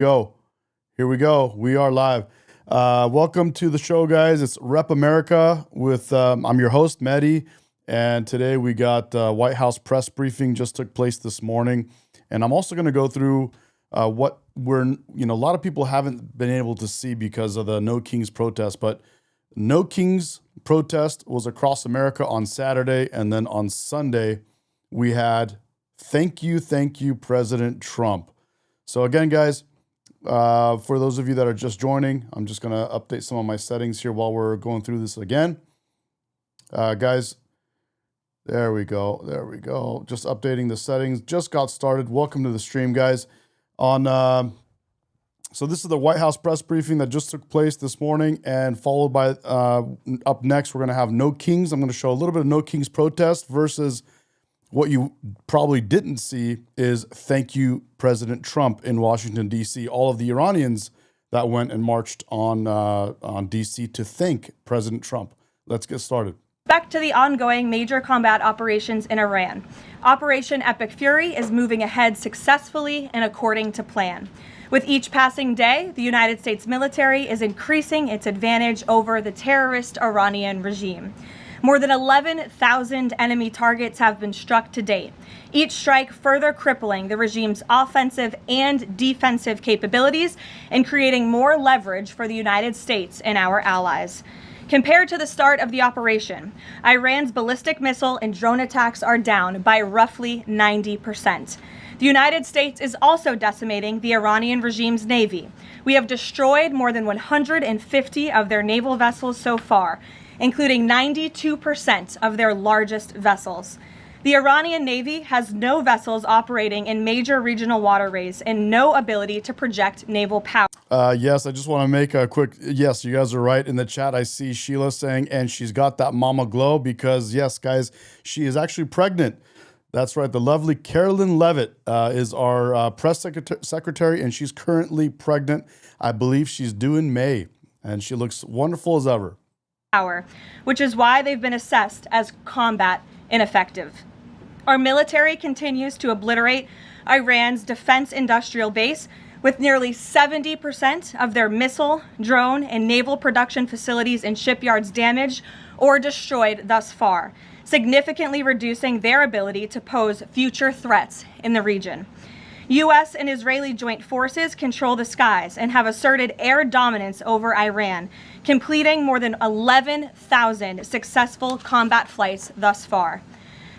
Go. Here we go. We are live. Welcome to the show, guys. It's Rep America with, I'm your host, Medi. And today we got White House press briefing just took place this morning. And I'm also going to go through what a lot of people haven't been able to see because of the No Kings protest. But No Kings protest was across America on Saturday. And then on Sunday, we had thank you, President Trump. So again, guys, for those of you that are just joining, I'm just going to update some of my settings here while we're going through this again. Guys, there we go. Just updating the settings. Just got started. Welcome to the stream, guys. So this is the White House press briefing that just took place this morning, and followed by, up next, we're going to have No Kings. I'm going to show a little bit of No Kings protest versus what you probably didn't see is thank you, President Trump in Washington, D.C. All of the Iranians that went and marched on D.C. to thank President Trump. Let's get started. Back to the ongoing major combat operations in Iran. Operation Epic Fury is moving ahead successfully and according to plan. With each passing day, the United States military is increasing its advantage over the terrorist Iranian regime. More than 11,000 enemy targets have been struck to date, each strike further crippling the regime's offensive and defensive capabilities and creating more leverage for the United States and our allies. Compared to the start of the operation, Iran's ballistic missile and drone attacks are down by roughly 90%. The United States is also decimating the Iranian regime's navy. We have destroyed more than 150 of their naval vessels so far, including 92% of their largest vessels. The Iranian Navy has no vessels operating in major regional waterways and no ability to project naval power. Yes, I just want to make a quick, yes, you guys are right. In the chat, I see Sheila saying, and she's got that mama glow because, yes, guys, she is actually pregnant. That's right. The lovely Carolyn Levitt is our press secretary, and she's currently pregnant. I believe she's due in May, and she looks wonderful as ever. Which is why they've been assessed as combat ineffective. Our military continues to obliterate Iran's defense industrial base, with nearly 70% of their missile, drone, and naval production facilities and shipyards damaged or destroyed thus far, significantly reducing their ability to pose future threats in the region. U.S. and Israeli joint forces control the skies and have asserted air dominance over Iran, completing more than 11,000 successful combat flights thus far.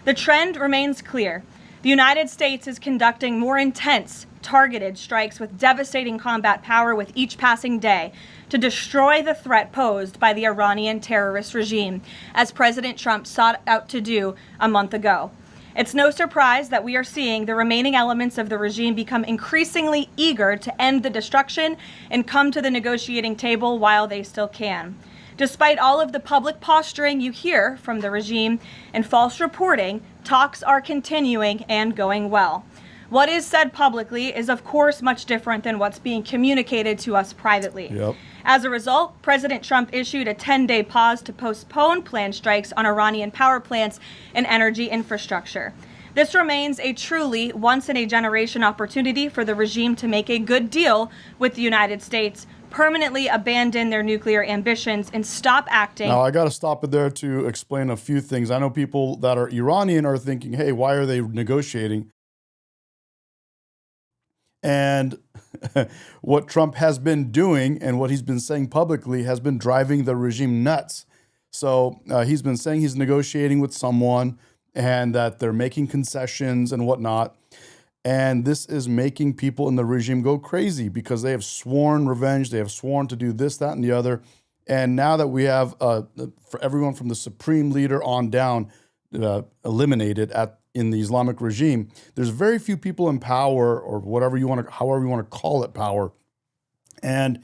The trend remains clear. The United States is conducting more intense, targeted strikes with devastating combat power with each passing day to destroy the threat posed by the Iranian terrorist regime, as President Trump sought out to do a month ago. It's no surprise that we are seeing the remaining elements of the regime become increasingly eager to end the destruction and come to the negotiating table while they still can. Despite all of the public posturing you hear from the regime and false reporting, talks are continuing and going well. What is said publicly is, of course, much different than what's being communicated to us privately. Yep. As a result, President Trump issued a 10-day pause to postpone planned strikes on Iranian power plants and energy infrastructure. This remains a truly once-in-a-generation opportunity for the regime to make a good deal with the United States, permanently abandon their nuclear ambitions, and stop acting. Now, I got to stop it there to explain a few things. I know people that are Iranian are thinking, hey, why are they negotiating? And what Trump has been doing and what he's been saying publicly has been driving the regime nuts. So he's been saying he's negotiating with someone and that they're making concessions and whatnot. And this is making people in the regime go crazy because they have sworn revenge. They have sworn to do this, that, and the other. And now that we have, for everyone from the supreme leader on down, eliminated in the Islamic regime, there's very few people in power, or whatever you want to, however you want to call it, power. And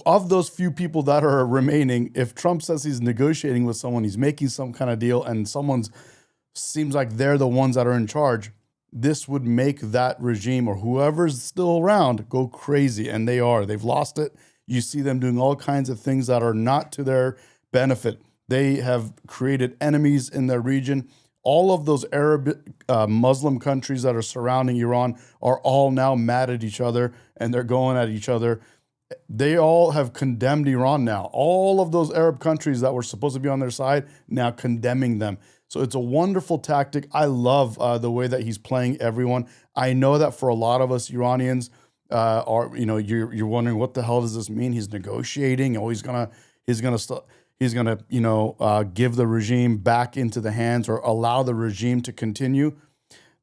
of those few people that are remaining, if Trump says he's negotiating with someone, he's making some kind of deal, and seems like they're the ones that are in charge, this would make that regime or whoever's still around go crazy. And they are. They've lost it. You see them doing all kinds of things that are not to their benefit. They have created enemies in their region. all of those Arab Muslim countries that are surrounding Iran are all now mad at each other, and they're going at each other. They all have condemned Iran now. All of those Arab countries that were supposed to be on their side now condemning them. So it's a wonderful tactic. I love the way that he's playing everyone. I know that for a lot of us Iranians, you're wondering, what the hell does this mean? He's negotiating. Oh, he's gonna give the regime back into the hands, or allow the regime to continue.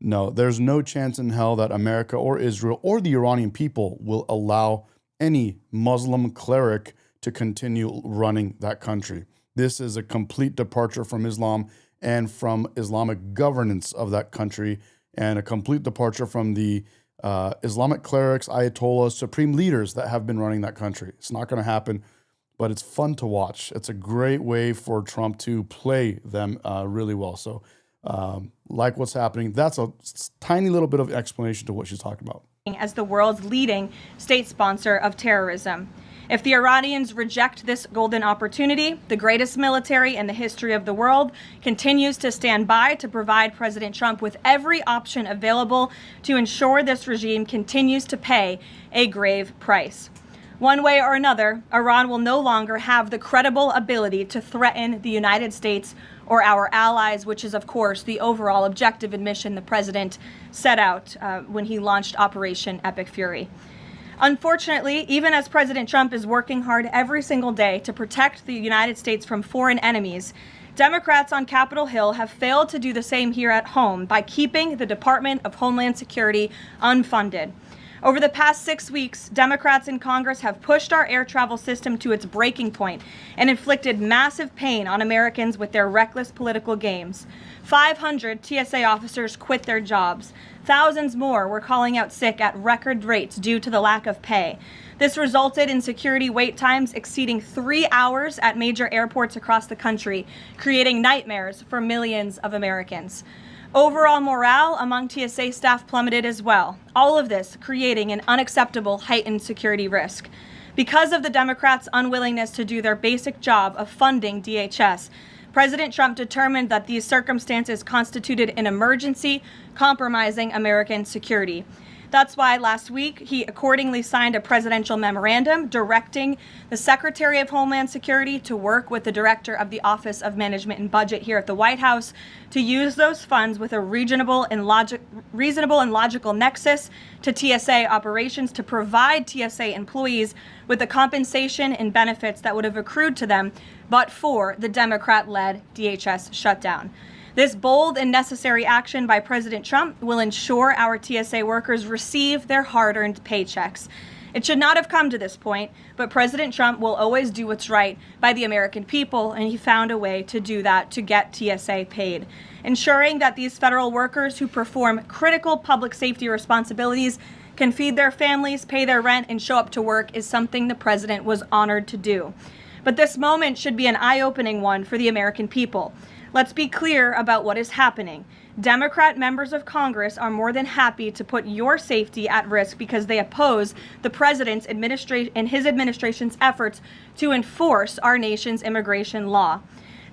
No, there's no chance in hell that America or Israel or the Iranian people will allow any Muslim cleric to continue running that country. This is a complete departure from Islam and from Islamic governance of that country, and a complete departure from the Islamic clerics, ayatollahs, supreme leaders that have been running that country. It's not going to happen, but it's fun to watch. It's a great way for Trump to play them really well. So like what's happening, that's a tiny little bit of explanation to what she's talking about. As the world's leading state sponsor of terrorism. If the Iranians reject this golden opportunity, the greatest military in the history of the world continues to stand by to provide President Trump with every option available to ensure this regime continues to pay a grave price. One way or another, Iran will no longer have the credible ability to threaten the United States or our allies, which is, of course, the overall objective and mission the president set out when he launched Operation Epic Fury. Unfortunately, even as President Trump is working hard every single day to protect the United States from foreign enemies, Democrats on Capitol Hill have failed to do the same here at home by keeping the Department of Homeland Security unfunded. Over the past 6 weeks, Democrats in Congress have pushed our air travel system to its breaking point and inflicted massive pain on Americans with their reckless political games. 500 TSA officers quit their jobs. Thousands more were calling out sick at record rates due to the lack of pay. This resulted in security wait times exceeding 3 hours at major airports across the country, creating nightmares for millions of Americans. Overall morale among TSA staff plummeted as well, all of this creating an unacceptable heightened security risk. Because of the Democrats' unwillingness to do their basic job of funding DHS, President Trump determined that these circumstances constituted an emergency, compromising American security. That's why last week he accordingly signed a presidential memorandum directing the Secretary of Homeland Security to work with the Director of the Office of Management and Budget here at the White House to use those funds with a reasonable and logical nexus to TSA operations to provide TSA employees with the compensation and benefits that would have accrued to them but for the Democrat-led DHS shutdown. This bold and necessary action by President Trump will ensure our TSA workers receive their hard-earned paychecks. It should not have come to this point, but President Trump will always do what's right by the American people, and he found a way to do that to get TSA paid. Ensuring that these federal workers who perform critical public safety responsibilities can feed their families, pay their rent, and show up to work is something the president was honored to do. But this moment should be an eye-opening one for the American people. Let's be clear about what is happening. Democrat members of Congress are more than happy to put your safety at risk because they oppose the president's and his administration's efforts to enforce our nation's immigration law.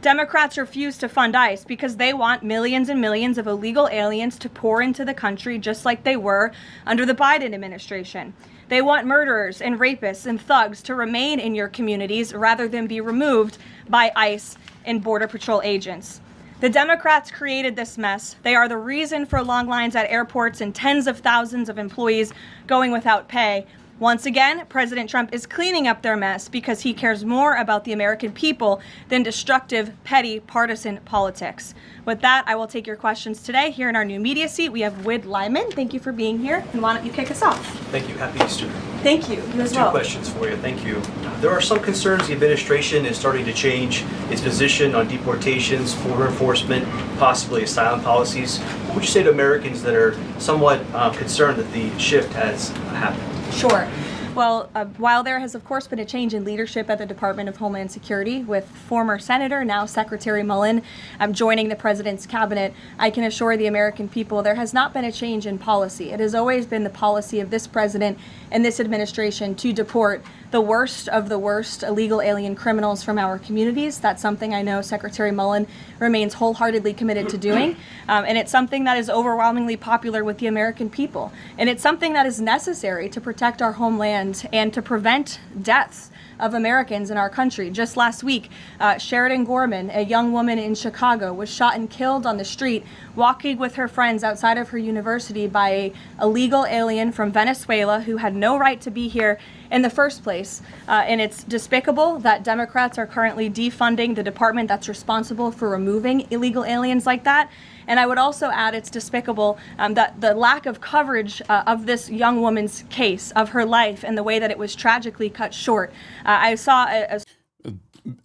Democrats refuse to fund ICE because they want millions and millions of illegal aliens to pour into the country just like they were under the Biden administration. They want murderers and rapists and thugs to remain in your communities rather than be removed by ICE and Border Patrol agents. The Democrats created this mess. They are the reason for long lines at airports and tens of thousands of employees going without pay. Once again, President Trump is cleaning up their mess because he cares more about the American people than destructive, petty, partisan politics. With that, I will take your questions today. Here in our new media seat, we have Wid Lyman. Thank you for being here. And why don't you kick us off? Thank you. Happy Easter. Thank you. You as well. Two questions for you. Thank you. There are some concerns the administration is starting to change its position on deportations, border enforcement, possibly asylum policies. What would you say to Americans that are somewhat concerned that the shift has happened? Sure. Well, while there has, of course, been a change in leadership at the Department of Homeland Security, with former Senator, now Secretary Mullen, joining the president's cabinet, I can assure the American people there has not been a change in policy. It has always been the policy of this president and this administration to deport the worst of the worst illegal alien criminals from our communities. That's something I know Secretary Mullen remains wholeheartedly committed to doing. And it's something that is overwhelmingly popular with the American people. And it's something that is necessary to protect our homeland and to prevent deaths of Americans in our country. Just last week, Sheridan Gorman, a young woman in Chicago, was shot and killed on the street walking with her friends outside of her university by an illegal alien from Venezuela who had no right to be here in the first place. And it's despicable that Democrats are currently defunding the department that's responsible for removing illegal aliens like that. And I would also add it's despicable that the lack of coverage of this young woman's case, of her life, and the way that it was tragically cut short. I saw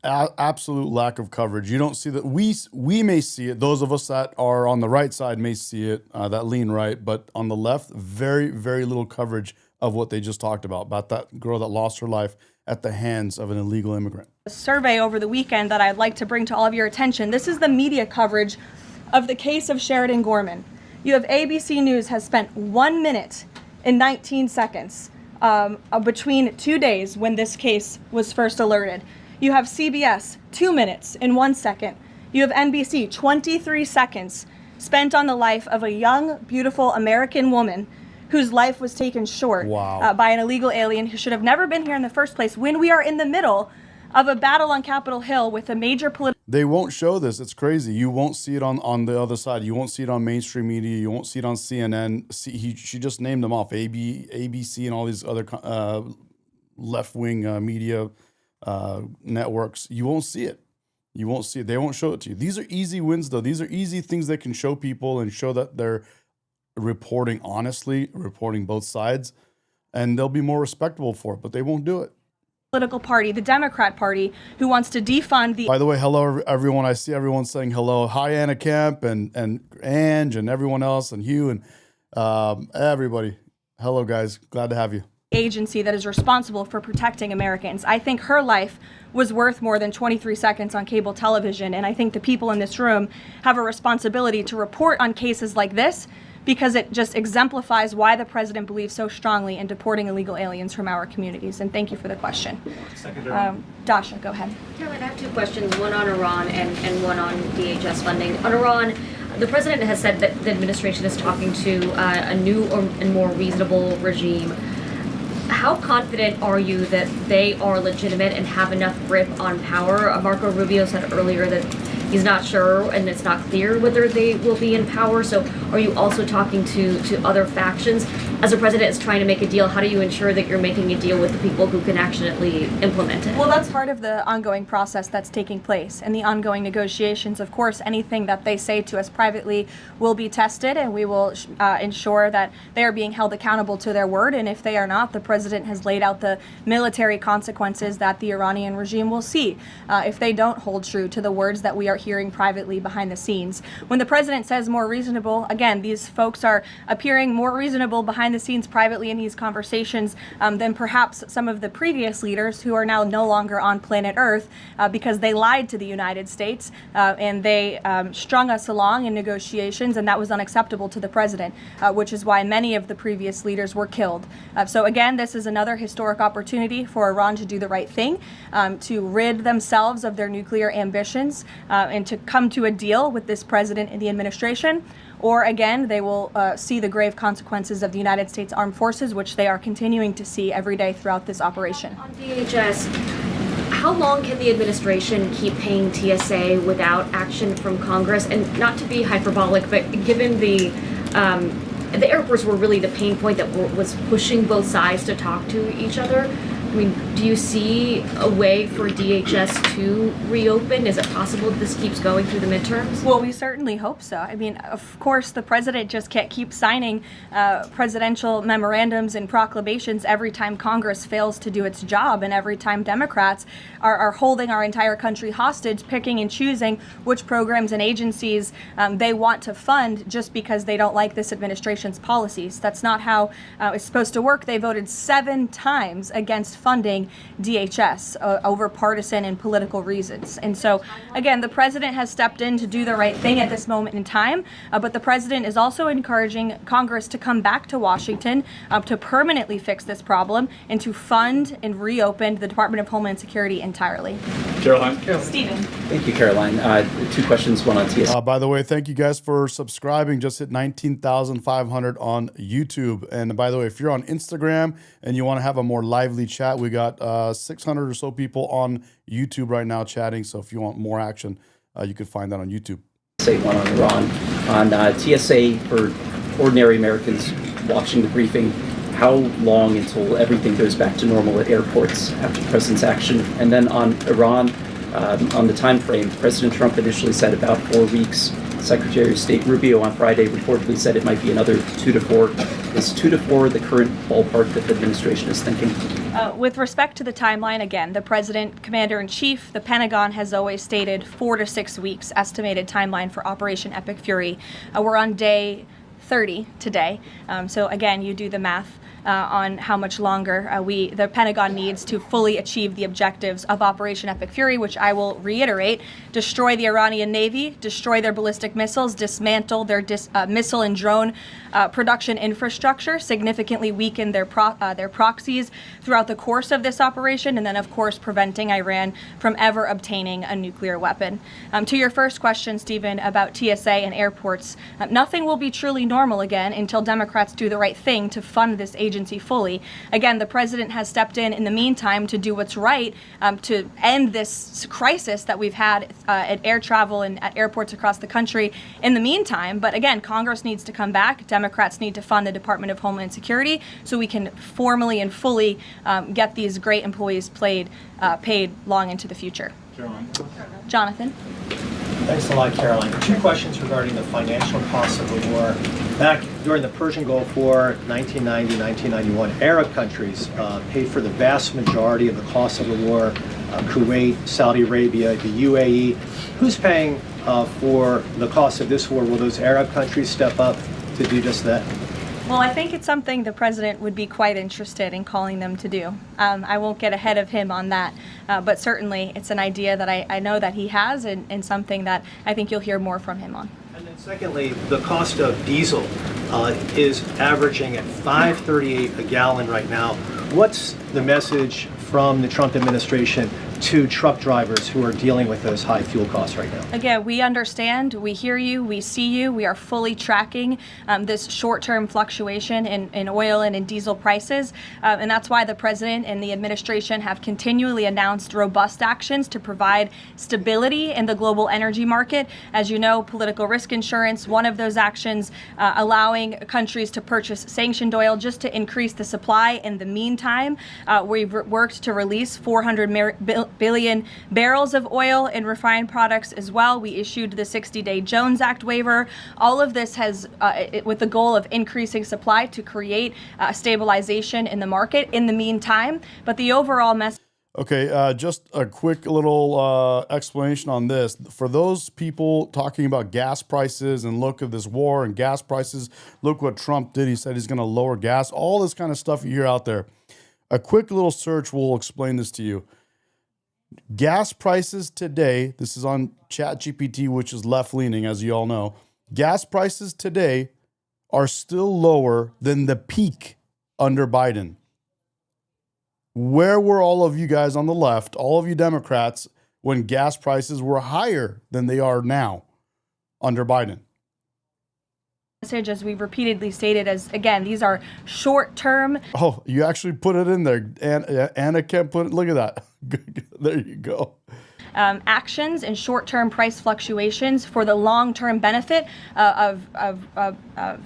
absolute lack of coverage. You don't see that. We may see it. Those of us that are on the right side may see it, that lean right. But on the left, very, very little coverage of what they just talked about that girl that lost her life at the hands of an illegal immigrant. A survey over the weekend that I'd like to bring to all of your attention. This is the media coverage of the case of Sheridan Gorman. You have ABC News has spent 1 minute and 19 seconds between 2 days when this case was first alerted. You have CBS 2 minutes and 1 second. You have NBC 23 seconds spent on the life of a young, beautiful American woman whose life was taken short by an illegal alien who should have never been here in the first place, when we are in the middle of a battle on Capitol Hill with a major political... They won't show this. It's crazy. You won't see it on the other side. You won't see it on mainstream media. You won't see it on CNN. She just named them off, ABC and all these other left-wing media networks. You won't see it. You won't see it. They won't show it to you. These are easy wins, though. These are easy things they can show people and show that they're reporting honestly, reporting both sides, and they'll be more respectable for it, but they won't do it. Political party, the Democrat Party, who wants to defund the... By the way, hello, everyone. I see everyone saying hello. Hi, Anna Kemp and Ange and everyone else and Hugh and everybody. Hello, guys. Glad to have you. Agency that is responsible for protecting Americans. I think her life was worth more than 23 seconds on cable television, and I think the people in this room have a responsibility to report on cases like this, because it just exemplifies why the president believes so strongly in deporting illegal aliens from our communities. And thank you for the question. Dasha, go ahead. Caroline, I have two questions, one on Iran and one on DHS funding. On Iran, the president has said that the administration is talking to a new and more reasonable regime. How confident are you that they are legitimate and have enough grip on power? Marco Rubio said earlier that he's not sure and it's not clear whether they will be in power. So are you also talking to other factions? As a president is trying to make a deal, how do you ensure that you're making a deal with the people who can actually implement it? Well, that's part of the ongoing process that's taking place and the ongoing negotiations. Of course, anything that they say to us privately will be tested, and we will ensure that they are being held accountable to their word. And if they are not, the president has laid out the military consequences that the Iranian regime will see if they don't hold true to the words that we are hearing privately behind the scenes. When the president says more reasonable, again, these folks are appearing more reasonable behind the scenes privately in these conversations than perhaps some of the previous leaders who are now no longer on planet Earth because they lied to the United States and they strung us along in negotiations, and that was unacceptable to the president, which is why many of the previous leaders were killed. So again, this is another historic opportunity for Iran to do the right thing, to rid themselves of their nuclear ambitions and to come to a deal with this president and the administration. Or again, they will see the grave consequences of the United States Armed Forces, which they are continuing to see every day throughout this operation. On DHS, how long can the administration keep paying TSA without action from Congress? And not to be hyperbolic, but given the airports were really the pain point that was pushing both sides to talk to each other, I mean, do you see a way for DHS to reopen? Is it possible that this keeps going through the midterms? Well, we certainly hope so. I mean, of course, the president just can't keep signing presidential memorandums and proclamations every time Congress fails to do its job, and every time Democrats are holding our entire country hostage, picking and choosing which programs and agencies they want to fund just because they don't like this administration's policies. That's not how it's supposed to work. They voted 7 times against funding DHS over partisan and political reasons. And so, again, the president has stepped in to do the right thing at this moment in time, but the president is also encouraging Congress to come back to Washington to permanently fix this problem and to fund and reopen the Department of Homeland Security entirely. Caroline. Stephen. Thank you, Caroline. 2 questions, one on TSA. By the way, thank you guys for subscribing. Just hit 19,500 on YouTube. And by the way, if you're on Instagram and you want to have a more lively chat, we got 600 or so people on YouTube right now chatting. So if you want more action, you could find that on YouTube. Say one on Iran. On TSA for ordinary Americans watching the briefing, how long until everything goes back to normal at airports after the president's action? And then on Iran, on the time frame, President Trump initially said about 4 weeks. Secretary of State Rubio on Friday reportedly said it might be another 2 to 4. Is 2 to 4 the current ballpark that the administration is thinking? With respect to the timeline, again, the president, commander-in-chief, the Pentagon has always stated 4 to 6 weeks estimated timeline for Operation Epic Fury. We're on day 30 today. So again, you do the math on how much longer the Pentagon needs to fully achieve the objectives of Operation Epic Fury, which I will reiterate: destroy the Iranian Navy, destroy their ballistic missiles, dismantle their missile and drone production infrastructure, significantly weaken their proxies throughout the course of this operation, and then, of course, preventing Iran from ever obtaining a nuclear weapon. To your first question, Stephen, about TSA and airports, nothing will be truly normal again until Democrats do the right thing to fund this agency fully. Again, the president has stepped in the meantime to do what's right to end this crisis that we've had at air travel and at airports across the country in the meantime. But again, Congress needs to come back. Democrats need to fund the Department of Homeland Security so we can formally and fully get these great employees paid long into the future. Caroline. Jonathan. Thanks a lot, Caroline. 2 questions regarding the financial costs of the war. Back during the Persian Gulf War, 1990, 1991, Arab countries paid for the vast majority of the cost of the war. Kuwait, Saudi Arabia, the UAE. Who's paying for the cost of this war? Will those Arab countries step up to do just that? Well, I think it's something the president would be quite interested in calling them to do. I won't get ahead of him on that, but certainly it's an idea that I know that he has and something that I think you'll hear more from him on. And then secondly, the cost of diesel is averaging at $5.38 a gallon right now. What's the message from the Trump administration to truck drivers who are dealing with those high fuel costs right now? Again, we understand, we hear you, we see you. We are fully tracking this short-term fluctuation in oil and in diesel prices. And that's why the president and the administration have continually announced robust actions to provide stability in the global energy market. As you know, political risk insurance, one of those actions, allowing countries to purchase sanctioned oil just to increase the supply. In the meantime, we've worked to release 400 billion barrels of oil and refined products as well. We issued the 60-day Jones Act waiver. All of this has, with the goal of increasing supply to create stabilization in the market in the meantime. But the overall message. Okay, just a quick little explanation on this. For those people talking about gas prices and look at this war and gas prices, look what Trump did. He said he's going to lower gas, all this kind of stuff you hear out there. A quick little search will explain this to you. Gas prices today, this is on ChatGPT, which is left-leaning, as you all know. Gas prices today are still lower than the peak under Biden. Where were all of you guys on the left, all of you Democrats, when gas prices were higher than they are now under Biden? As we've repeatedly stated, as again, these are short-term. Oh, you actually put it in there. And Anna can't put it. Look at that. There you go. actions and short-term price fluctuations for the long-term benefit of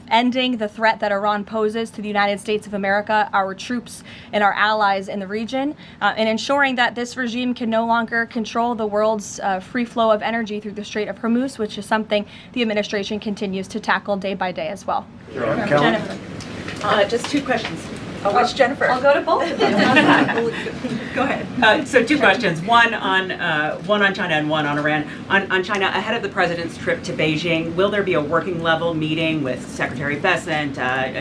ending the threat that Iran poses to the United States of America, our troops, and our allies in the region, and ensuring that this regime can no longer control the world's free flow of energy through the Strait of Hormuz, which is something the administration continues to tackle day by day as well. Jennifer. Just two questions. Which Jennifer? I'll go to both of them. Go ahead. So two questions. One on China and one on Iran. On China, ahead of the president's trip to Beijing, will there be a working level meeting with Secretary Bessent,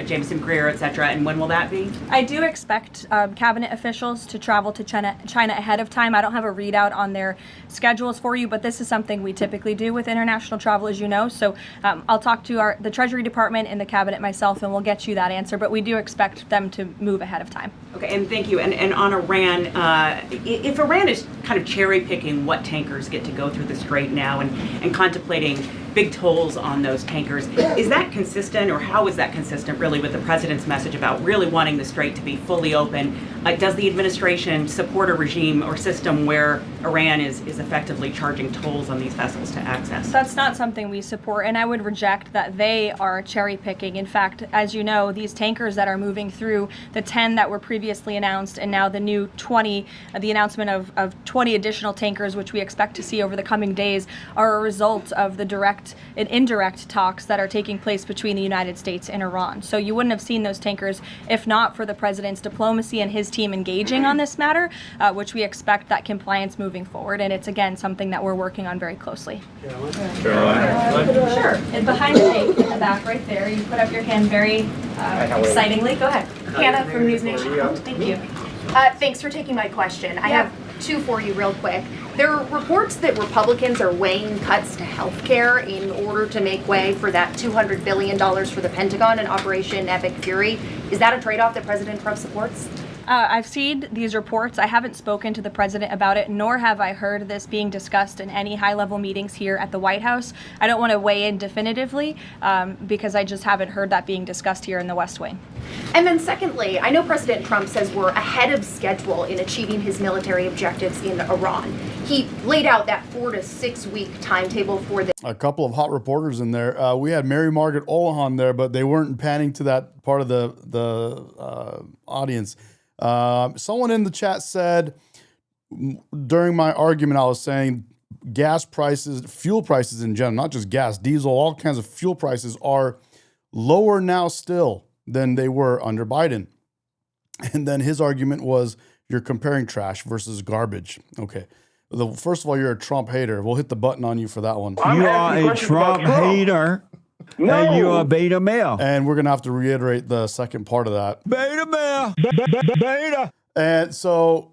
Jameson Greer, et cetera, and when will that be? I do expect cabinet officials to travel to China ahead of time. I don't have a readout on their schedules for you, but this is something we typically do with international travel, as you know. So I'll talk to the Treasury Department and the cabinet myself, and we'll get you that answer. But we do expect them to move ahead of time. Okay, and thank you. And on Iran, if Iran is kind of cherry picking what tankers get to go through the strait now and contemplating big tolls on those tankers, is that consistent, or how is that consistent really with the president's message about really wanting the strait to be fully open? Does the administration support a regime or system where Iran is effectively charging tolls on these vessels to access? That's not something we support, and I would reject that they are cherry picking. In fact, as you know, these tankers that are moving through, the 10 that were previously announced and now the new 20, the announcement of 20 additional tankers, which we expect to see over the coming days, are a result of the direct and indirect talks that are taking place between the United States and Iran. So you wouldn't have seen those tankers if not for the president's diplomacy and his team engaging on this matter, which we expect that compliance moving forward. And it's, again, something that we're working on very closely. Caroline. Sure. And behind the tank in the back right there, you put up your hand very excitingly. Go ahead. Hannah from News Nation. Thank you. Thanks for taking my question. I have two for you real quick. There are reports that Republicans are weighing cuts to health care in order to make way for that $200 billion for the Pentagon and Operation Epic Fury. Is that a trade-off that President Trump supports? I've seen these reports. I haven't spoken to the president about it, nor have I heard this being discussed in any high-level meetings here at the White House. I don't want to weigh in definitively because I just haven't heard that being discussed here in the West Wing. And then secondly, I know President Trump says we're ahead of schedule in achieving his military objectives in Iran. He laid out that 4 to 6 week timetable for this. A couple of hot reporters in there. We had Mary Margaret Olohan there, but they weren't panning to that part of the audience. Someone in the chat said, during my argument, I was saying gas prices, fuel prices in general, not just gas, diesel, all kinds of fuel prices are lower now still than they were under Biden. And then his argument was, you're comparing trash versus garbage. Okay. First of all, you're a Trump hater. We'll hit the button on you for that one. You are a Trump hater. No. And you are beta male. And we're going to have to reiterate the second part of that. Beta male. Beta. And so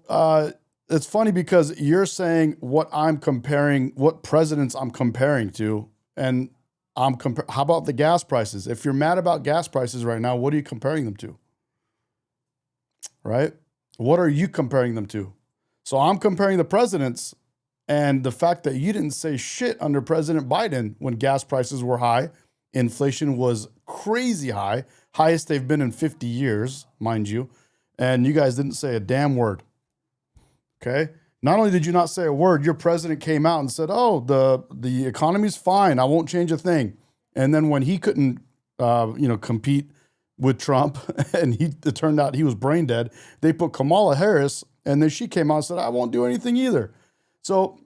it's funny because you're saying what I'm comparing, what presidents I'm comparing to, and how about the gas prices? If you're mad about gas prices right now, what are you comparing them to? Right? What are you comparing them to? So I'm comparing the presidents and the fact that you didn't say shit under President Biden when gas prices were high. Inflation was crazy high, highest they've been in 50 years, mind you. And you guys didn't say a damn word. Okay? Not only did you not say a word, your president came out and said, oh, the economy's fine. I won't change a thing. And then when he couldn't, compete with Trump and it turned out he was brain dead, they put Kamala Harris and then she came out and said, I won't do anything either. So,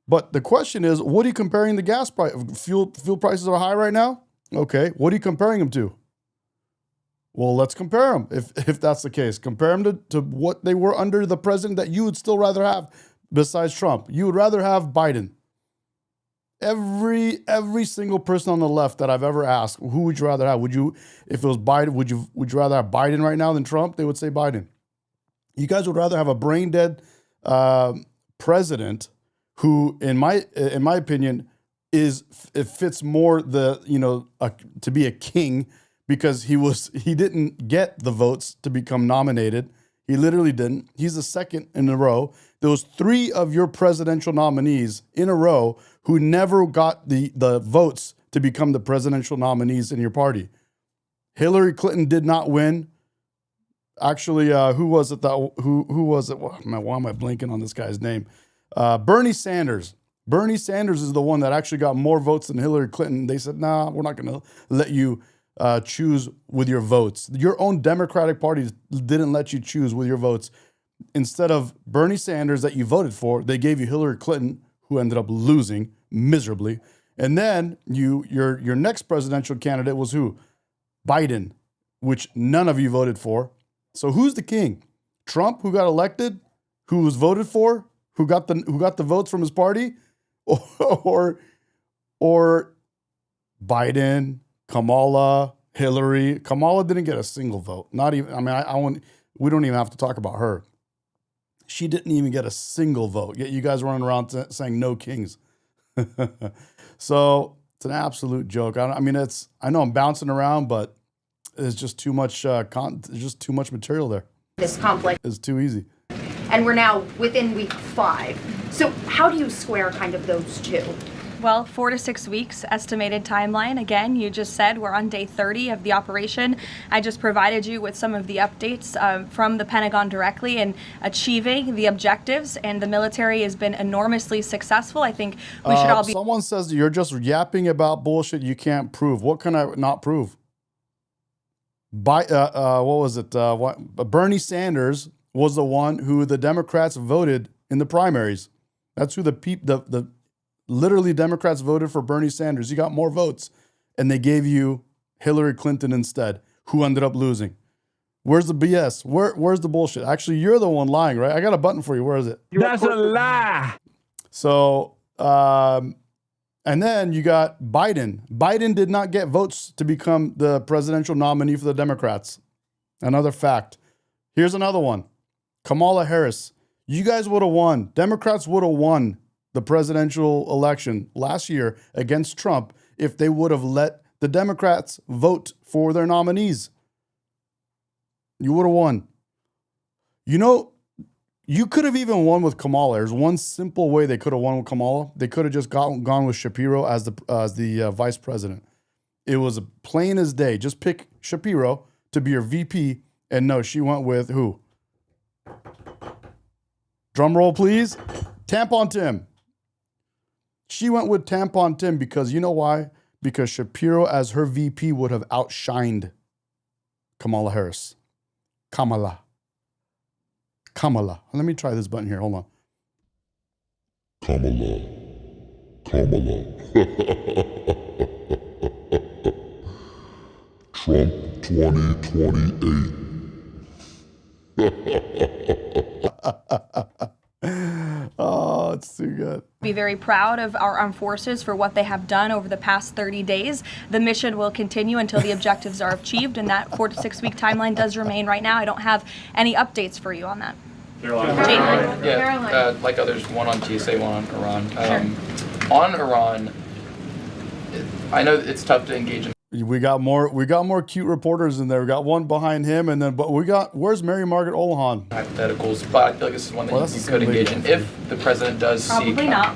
but the question is, what are you comparing the gas price? Fuel prices are high right now? Okay. What are you comparing them to? Well, let's compare them if that's the case. Compare them to what they were under the president that you would still rather have besides Trump. You would rather have Biden. Every single person on the left that I've ever asked, who would you rather have? If it was Biden, would you rather have Biden right now than Trump? They would say Biden. You guys would rather have a brain dead president who, in my opinion, it fits more to be a king because he didn't get the votes to become nominated. He literally didn't. He's the second in a row. There was 3 of your presidential nominees in a row who never got the votes to become the presidential nominees in your party. Hillary Clinton did not win. Actually, who was it? Who was it? Why am I blanking on this guy's name? Bernie Sanders. Bernie Sanders is the one that actually got more votes than Hillary Clinton. They said, nah, we're not going to let you choose with your votes. Your own Democratic Party didn't let you choose with your votes. Instead of Bernie Sanders that you voted for, they gave you Hillary Clinton, who ended up losing miserably. And then your next presidential candidate was who? Biden, which none of you voted for. So who's the king? Trump, who got elected, who was voted for, who got the votes from his party, or Biden, Kamala, Hillary. Kamala didn't get a single vote. Not even. I mean, we don't even have to talk about her. She didn't even get a single vote. Yet you guys running around saying no kings. So it's an absolute joke. I know I'm bouncing around, but there's just too much. There's just too much material there. This conflict. It's too easy. And we're now within week 5. So how do you square kind of those two? Well, 4 to 6 weeks estimated timeline. Again, you just said we're on day 30 of the operation. I just provided you with some of the updates from the Pentagon directly in achieving the objectives, and the military has been enormously successful. I think we should all be. Someone says you're just yapping about bullshit you can't prove. What can I not prove? What was it? Bernie Sanders was the one who the Democrats voted in the primaries. That's who the literally Democrats voted for Bernie Sanders. He got more votes, and they gave you Hillary Clinton instead, who ended up losing. Where's the BS? Where's the bullshit? Actually, you're the one lying, right? I got a button for you. Where is it? That's a lie. So, and then you got Biden. Biden did not get votes to become the presidential nominee for the Democrats. Another fact. Here's another one. Kamala Harris. You guys would have won. Democrats would have won the presidential election last year against Trump if they would have let the Democrats vote for their nominees. You would have won. You know, you could have even won with Kamala. There's one simple way they could have won with Kamala. They could have just gone with Shapiro as the vice president. It was plain as day. Just pick Shapiro to be your VP. And no, she went with who? Drum roll, please. Tampon Tim. She went with Tampon Tim because you know why? Because Shapiro as her VP would have outshined Kamala Harris. Kamala. Let me try this button here. Hold on. Kamala. Trump 2028. Oh, it's too good. Be very proud of our armed forces for what they have done over the past 30 days. The mission will continue until the objectives are achieved, and that 4 to 6 week timeline does remain right now. I don't have any updates for you on that. Caroline. Yeah, like others, one on TSA, one on Iran. On Iran, I know it's tough to engage in. We got more cute reporters in there. We got one behind him, and then where's Mary Margaret Olohan? Hypotheticals, but I feel like this is one that you could engage in if the president does seek. Probably not.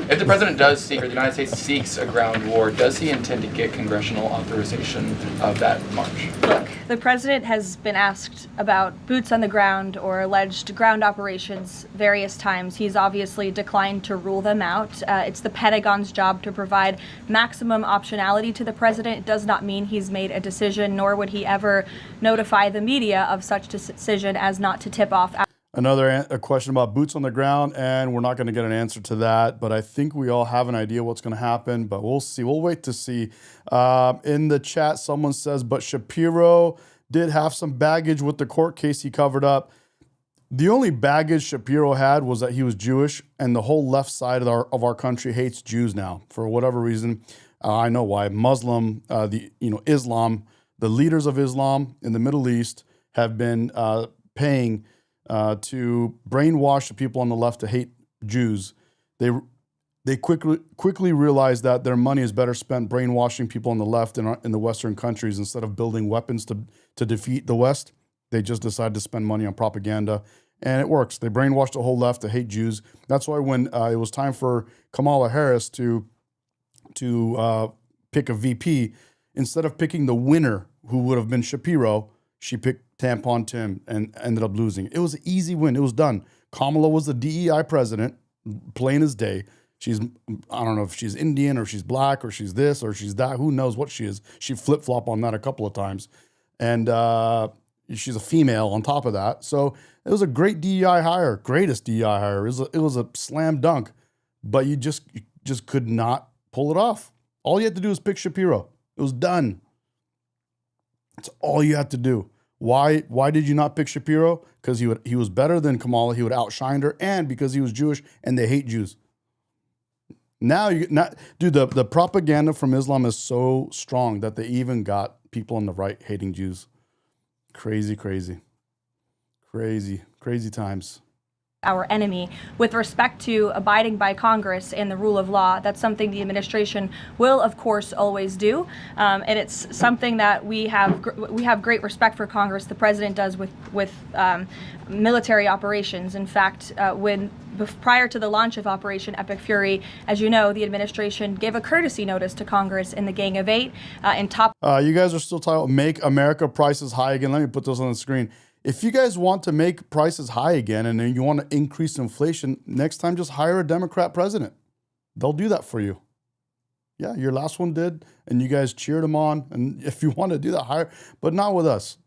If the president does seek, or the United States seeks a ground war, does he intend to get congressional authorization of that march? Look, the president has been asked about boots on the ground or alleged ground operations various times. He's obviously declined to rule them out. It's the Pentagon's job to provide maximum optionality to the president. It does not mean he's made a decision, nor would he ever notify the media of such decision as not to tip off. A question about boots on the ground, and we're not going to get an answer to that, but I think we all have an idea what's going to happen, but we'll see. We'll wait to see. In the chat, someone says, but Shapiro did have some baggage with the court case he covered up. The only baggage Shapiro had was that he was Jewish, and the whole left side of our country hates Jews now for whatever reason. I know why. Islam, the leaders of Islam in the Middle East have been paying to brainwash the people on the left to hate Jews. They quickly realized that their money is better spent brainwashing people on the left in the Western countries instead of building weapons to defeat the West. They just decided to spend money on propaganda, and it works. They brainwashed the whole left to hate Jews. That's why when it was time for Kamala Harris to pick a VP, instead of picking the winner, who would have been Shapiro, she picked Tampon Tim and ended up losing. It was an easy win. It was done. Kamala was the DEI president, plain as day. She's, I don't know if she's Indian or she's black or she's this or she's that. Who knows what she is? She flip-flop on that a couple of times. And she's a female on top of that. So it was a great DEI hire, greatest DEI hire. It was a slam dunk, but you just could not pull it off. All you had to do was pick Shapiro. It was done. That's all you had to do. Why did you not pick Shapiro? Because he was better than Kamala. He would outshine her, and because he was Jewish and they hate Jews. Now dude, the propaganda from Islam is so strong that they even got people on the right hating Jews. Crazy times. Our enemy with respect to abiding by Congress and the rule of law. That's something the administration will, of course, always do, and it's something that we have great respect for Congress. The president does with military operations. In fact, prior to the launch of Operation Epic Fury, as you know, the administration gave a courtesy notice to Congress in the Gang of Eight. You guys are still talking about make America prices high again. Let me put this on the screen. If you guys want to make prices high again and then you want to increase inflation, next time just hire a Democrat president. They'll do that for you. Yeah, your last one did, and you guys cheered him on. And if you want to do that, hire, but not with us.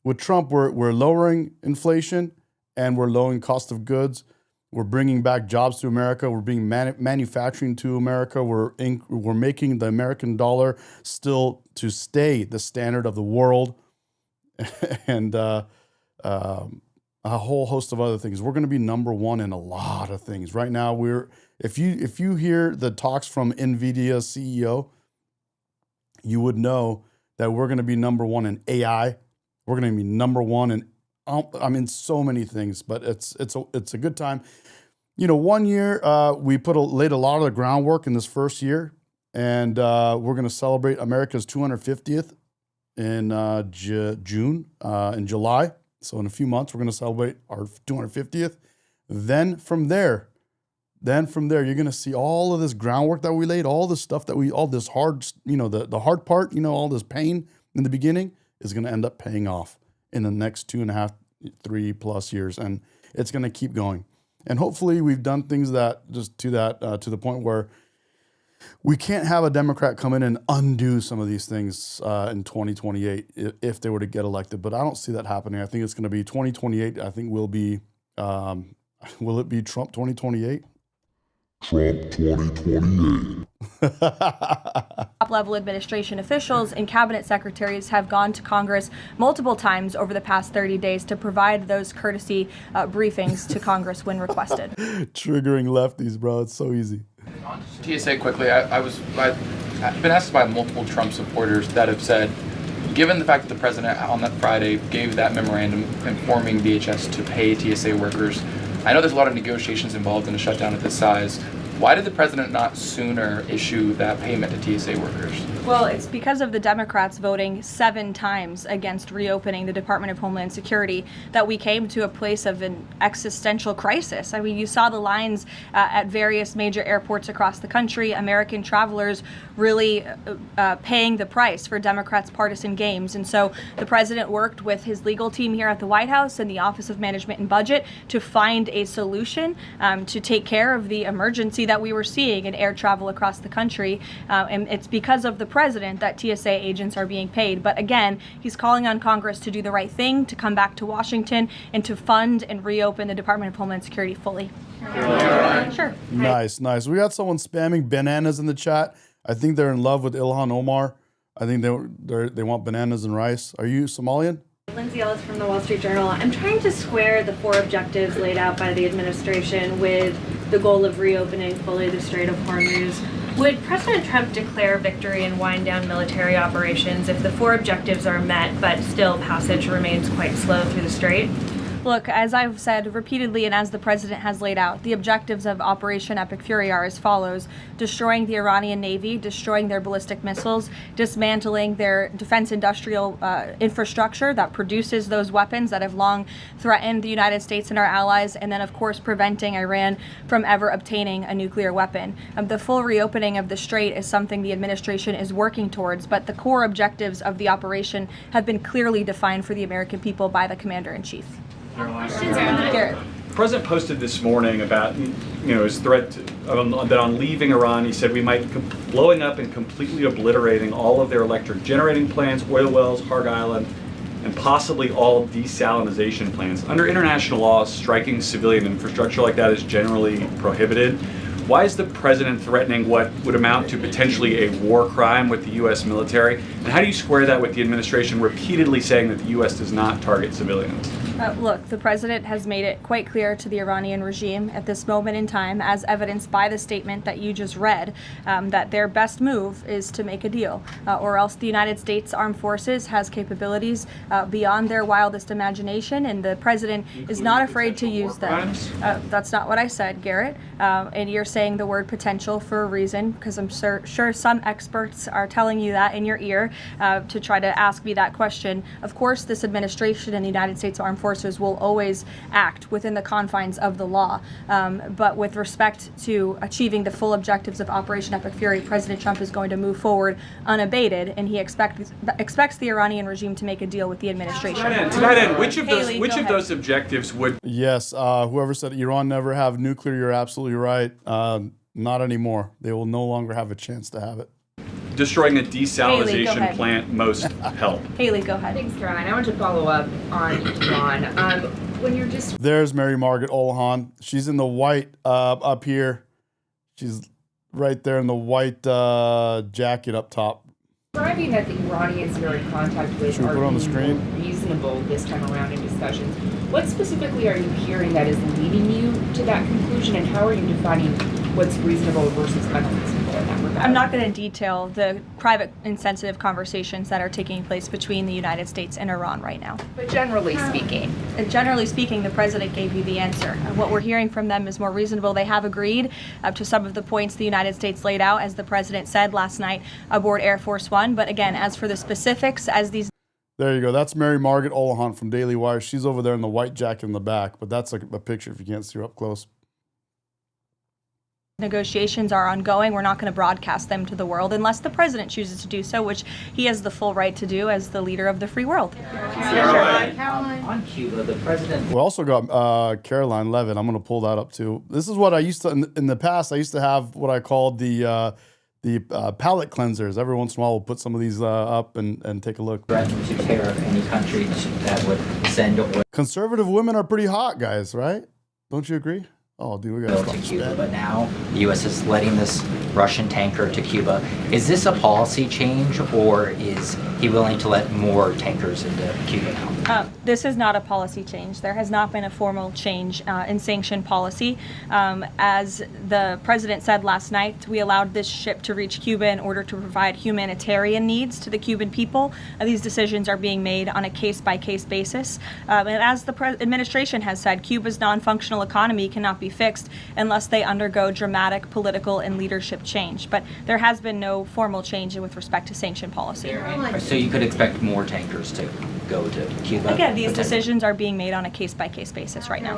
With Trump, we're lowering inflation and we're lowering cost of goods. We're bringing back jobs to America. We're bringing manufacturing to America. We're making the American dollar still to stay the standard of the world. And a whole host of other things. We're going to be number one in a lot of things. Right now, if you hear the talks from NVIDIA's CEO, you would know that we're going to be number one in AI. We're going to be number one in so many things. But it's a good time. 1 year we laid a lot of the groundwork in this first year, and we're going to celebrate America's 250th in June, in July. So in a few months, we're going to celebrate our 250th. Then from there, you're going to see all of this groundwork that we laid, all this stuff all this hard, the hard part, all this pain in the beginning is going to end up paying off in the next 2.5, 3+ years. And it's going to keep going. And hopefully we've done things to the point where we can't have a Democrat come in and undo some of these things in 2028 if they were to get elected. But I don't see that happening. I think it's going to be 2028. I think will it be Trump 2028? Trump 2028. Top-level administration officials and cabinet secretaries have gone to Congress multiple times over the past 30 days to provide those courtesy briefings to Congress when requested. Triggering lefties, bro. It's so easy. On TSA quickly, I've been asked by multiple Trump supporters that have said, given the fact that the president on that Friday gave that memorandum informing DHS to pay TSA workers, I know there's a lot of negotiations involved in a shutdown of this size. Why did the president not sooner issue that payment to TSA workers? Well, it's because of the Democrats voting 7 times against reopening the Department of Homeland Security that we came to a place of an existential crisis. I mean, you saw the lines at various major airports across the country, American travelers really paying the price for Democrats' partisan games. And so the president worked with his legal team here at the White House and the Office of Management and Budget to find a solution to take care of the emergency that we were seeing in air travel across the country. And it's because of the president that TSA agents are being paid. But again, he's calling on Congress to do the right thing, to come back to Washington and to fund and reopen the Department of Homeland Security fully. Sure. Nice. We got someone spamming bananas in the chat. I think they're in love with Ilhan Omar. I think they want bananas and rice. Are you Somalian? Lindsay Ellis from the Wall Street Journal. I'm trying to square the 4 objectives laid out by the administration with the goal of reopening fully the Strait of Hormuz. Would President Trump declare victory and wind down military operations if the 4 objectives are met, but still passage remains quite slow through the strait? Look, as I've said repeatedly and as the president has laid out, the objectives of Operation Epic Fury are as follows: destroying the Iranian Navy, destroying their ballistic missiles, dismantling their defense industrial infrastructure that produces those weapons that have long threatened the United States and our allies, and then, of course, preventing Iran from ever obtaining a nuclear weapon. The full reopening of the Strait is something the administration is working towards, but the core objectives of the operation have been clearly defined for the American people by the Commander-in-Chief. Garrett. The president posted this morning about his threat that on leaving Iran, he said we might blowing up and completely obliterating all of their electric generating plants, oil wells, Harg Island, and possibly all desalinization plants. Under international law, striking civilian infrastructure like that is generally prohibited. Why is the president threatening what would amount to potentially a war crime with the U.S. military? And how do you square that with the administration repeatedly saying that the U.S. does not target civilians? Look, the president has made it quite clear to the Iranian regime at this moment in time, as evidenced by the statement that you just read, that their best move is to make a deal, or else the United States Armed Forces has capabilities beyond their wildest imagination, and the president is not afraid to use them. That's not what I said, Garrett, and you're saying the word potential for a reason, because I'm sure some experts are telling you that in your ear to try to ask me that question. Of course, this administration and the United States Armed Forces will always act within the confines of the law. But with respect to achieving the full objectives of Operation Epic Fury, President Trump is going to move forward unabated, and he expects the Iranian regime to make a deal with the administration. To that end, which of those objectives would... Yes, whoever said Iran never have nuclear, you're absolutely right. Not anymore. They will no longer have a chance to have it. Destroying a desalinization plant most help. Haley, go ahead. Thanks, Caroline. I want to follow up on Iran. When you're just... There's Mary Margaret Olohan. She's in the white up here. She's right there in the white jacket up top. Describing that the Iranians you're in contact with are being reasonable this time around in discussions. What specifically are you hearing that is leading you to that conclusion, and how are you defining what's reasonable versus unreasonable in that regard? I'm not going to detail the private and sensitive conversations that are taking place between the United States and Iran right now. But generally speaking? Generally speaking, the president gave you the answer. What we're hearing from them is more reasonable. They have agreed to some of the points the United States laid out, as the president said last night aboard Air Force One. But again, as for the specifics, as these... There you go. That's Mary Margaret Olohan from Daily Wire. She's over there in the white jacket in the back, but that's like a picture if you can't see her up close. Negotiations are ongoing. We're not going to broadcast them to the world unless the president chooses to do so, which he has the full right to do as the leader of the free world. Caroline. On Cuba, the president... We also got Caroline Levitt. I'm going to pull that up too. This is what I used to, in the past, I used to have what I called the palate cleansers. Every once in a while, we'll put some of these up and take a look. Threaten to tear any country that would send oil. Conservative women are pretty hot, guys, right? Don't you agree? Oh, dude, we got to Cuba, but now the U.S. is letting this Russian tanker to Cuba. Is this a policy change, or is he willing to let more tankers into Cuba now? This is not a policy change. There has not been a formal change in sanction policy. As the president said last night, we allowed this ship to reach Cuba in order to provide humanitarian needs to the Cuban people. These decisions are being made on a case-by-case basis. And as the administration has said, Cuba's non-functional economy cannot be fixed unless they undergo dramatic political and leadership change. But there has been no formal change with respect to sanction policy. So you could expect more tankers to go to Cuba? Again, these decisions are being made on a case-by-case basis right now.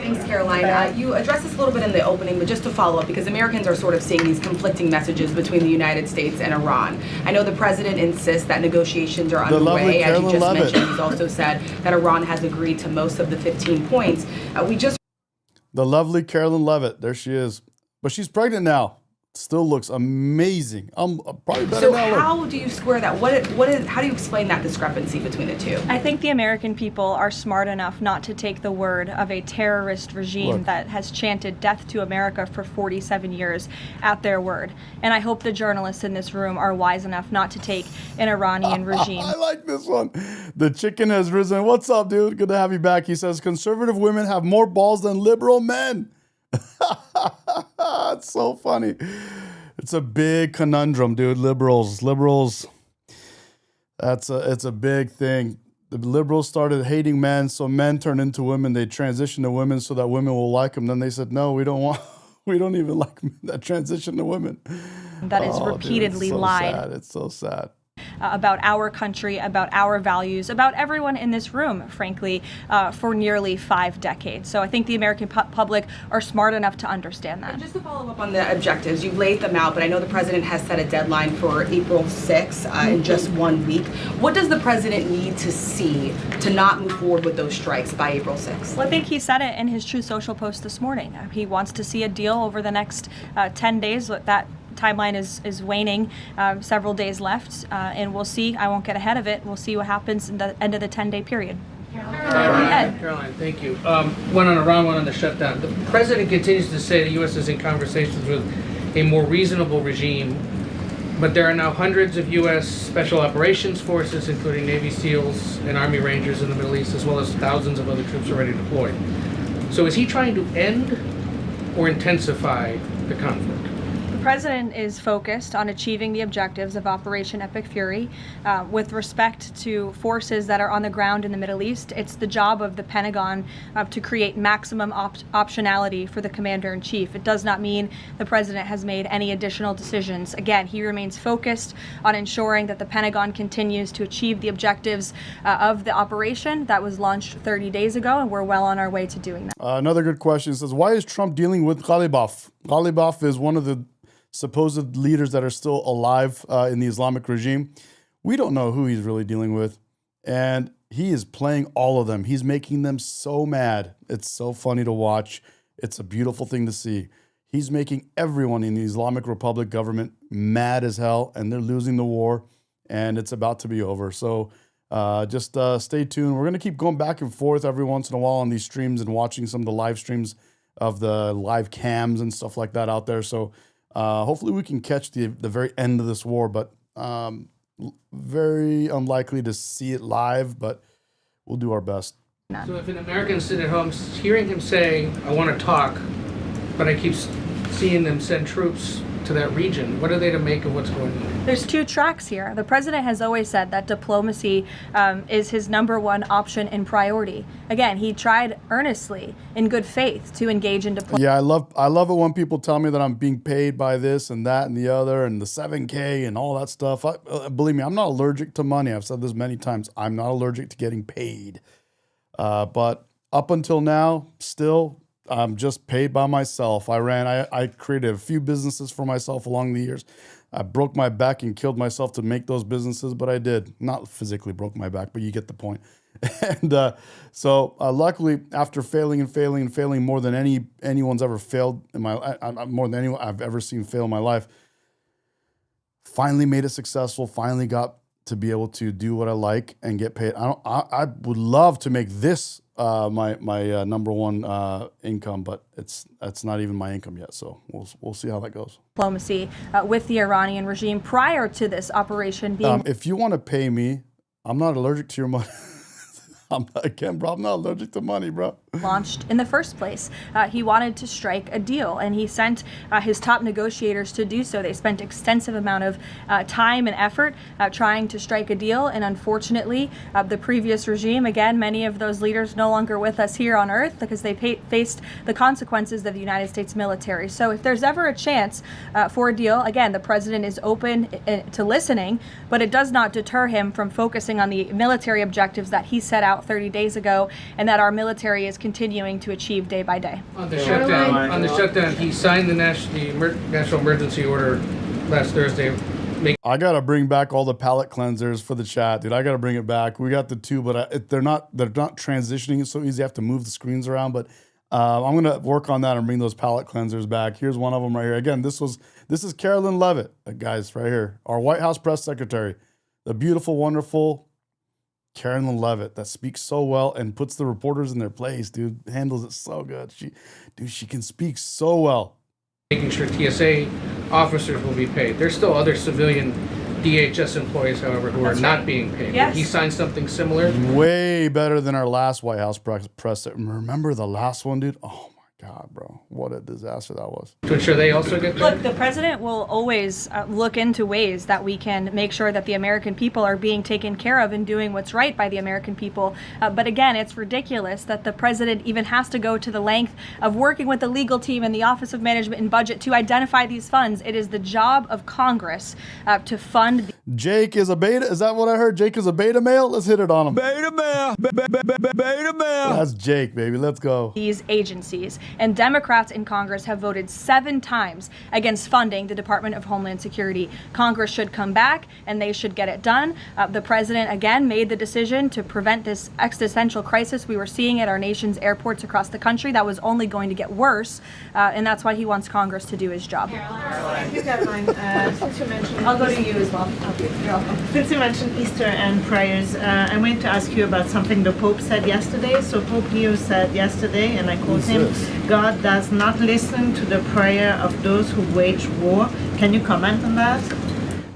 Thanks, Caroline. You addressed this a little bit in the opening, but just to follow up, because Americans are sort of seeing these conflicting messages between the United States and Iran. I know the president insists that negotiations are underway. As you just mentioned, he's also said that Iran has agreed to most of the 15 points. The lovely Carolyn Levitt. There she is. But she's pregnant now. Still looks amazing. Probably better now. So how do you square that? How do you explain that discrepancy between the two? I think the American people are smart enough not to take the word of a terrorist regime that has chanted death to America for 47 years at their word. And I hope the journalists in this room are wise enough not to take an Iranian regime. I like this one. The chicken has risen. What's up, dude? Good to have you back. He says, conservative women have more balls than liberal men. It's so funny. It's a big conundrum, dude. Liberals. It's a big thing. the liberals started hating men, so men turned into women. They transitioned to women so that women will like them. Then they said, no, we don't want, we don't even like men that transition to women. That is repeatedly dude, it's so lied. Sad. It's so sad. About our country, about our values, about everyone in this room, frankly, for nearly 5 decades. So I think the American public are smart enough to understand that. And just to follow up on the objectives, you've laid them out, but I know the president has set a deadline for April 6th in just 1 week. What does the president need to see to not move forward with those strikes by April 6th? Well, I think he said it in his Truth Social post this morning. He wants to see a deal over the next 10 days. That timeline is waning, several days left, and we'll see. I won't get ahead of it. We'll see what happens in the end of the 10-day period. Caroline, thank you. One on Iran, one on the shutdown. The president continues to say the U.S. is in conversations with a more reasonable regime, but there are now hundreds of U.S. Special Operations Forces, including Navy SEALs and Army Rangers in the Middle East, as well as thousands of other troops already deployed. So is he trying to end or intensify the conflict? The president is focused on achieving the objectives of Operation Epic Fury. With respect to forces that are on the ground in the Middle East, it's the job of the Pentagon to create maximum optionality for the commander-in-chief. It does not mean the president has made any additional decisions. Again, he remains focused on ensuring that the Pentagon continues to achieve the objectives of the operation that was launched 30 days ago, and we're well on our way to doing that. Another good question says, why is Trump dealing with Ghalibaf? Ghalibaf is one of the supposed leaders that are still alive in the Islamic regime. We don't know who he's really dealing with. And he is playing all of them. He's making them so mad. It's so funny to watch. It's a beautiful thing to see. He's making everyone in the Islamic Republic government mad as hell, and they're losing the war, and it's about to be over. So just stay tuned. We're going to keep going back and forth every once in a while on these streams and watching some of the live streams of the live cams and stuff like that out there. So hopefully we can catch the very end of this war, but very unlikely to see it live, but we'll do our best. So if an American sit at home hearing him say, I want to talk, but I keep seeing them send troops to that region, what are they to make of what's going on? There's 2 tracks here. The president has always said that diplomacy is his #1 option and priority. Again, he tried earnestly, in good faith, to engage in diplomacy. Yeah, I love it when people tell me that I'm being paid by this and that and the other and the 7K and all that stuff. Believe me, I'm not allergic to money. I've said this many times. I'm not allergic to getting paid. But up until now, still, I'm just paid by myself. I created a few businesses for myself along the years. I broke my back and killed myself to make those businesses, but I did. Not physically broke my back, but you get the point. And so luckily, after failing and failing and failing more than anyone's ever failed in more than anyone I've ever seen fail in my life, finally made it successful, finally got to be able to do what I like and get paid. I would love to make this my #1 income, but it's not even my income yet. So we'll see how that goes. Diplomacy with the Iranian regime prior to this operation being. If you want to pay me, I'm not allergic to your money. I'm not allergic to money, bro. Launched in the first place. He wanted to strike a deal, and he sent his top negotiators to do so. They spent extensive amount of time and effort trying to strike a deal, and unfortunately, the previous regime, again, many of those leaders no longer with us here on Earth because they faced the consequences of the United States military. So if there's ever a chance for a deal, again, the president is open to listening, but it does not deter him from focusing on the military objectives that he set out 30 days ago, and that our military is continuing to achieve day by day. On the shutdown, he signed the national emergency order last Thursday. I gotta bring back all the palate cleansers for the chat, dude. I gotta bring it back. We got the 2, but they're not transitioning it so easy. I have to move the screens around, but I'm gonna work on that and bring those palate cleansers back. Here's one of them right here. Again, this is Carolyn Levitt, guys, right here, our White House press secretary, the beautiful, wonderful Carolyn Levitt that speaks so well and puts the reporters in their place, dude. Handles it so good. She can speak so well. Making sure TSA officers will be paid. There's still other civilian DHS employees, however, who are not being paid. Yes. He signed something similar. Way better than our last White House press. Remember the last one, dude? Oh my God, bro, what a disaster that was. To ensure they also get paid? Look, the president will always look into ways that we can make sure that the American people are being taken care of and doing what's right by the American people. But again, it's ridiculous that the president even has to go to the length of working with the legal team and the Office of Management and Budget to identify these funds. It is the job of Congress to fund. Jake is a beta. Is that what I heard? Jake is a beta male? Let's hit it on him. Beta male. Beta male. That's Jake, baby. Let's go. These agencies. And Democrats in Congress have voted 7 times against funding the Department of Homeland Security. Congress should come back and they should get it done. The president, again, made the decision to prevent this existential crisis we were seeing at our nation's airports across the country that was only going to get worse. And that's why he wants Congress to do his job. If you don't mind, since you mentioned... I'll go to you as well. Since you mentioned Easter and prayers, I wanted to ask you about something the Pope said yesterday. So Pope Leo said yesterday, and I quote him, God does not listen to the prayer of those who wage war. Can you comment on that?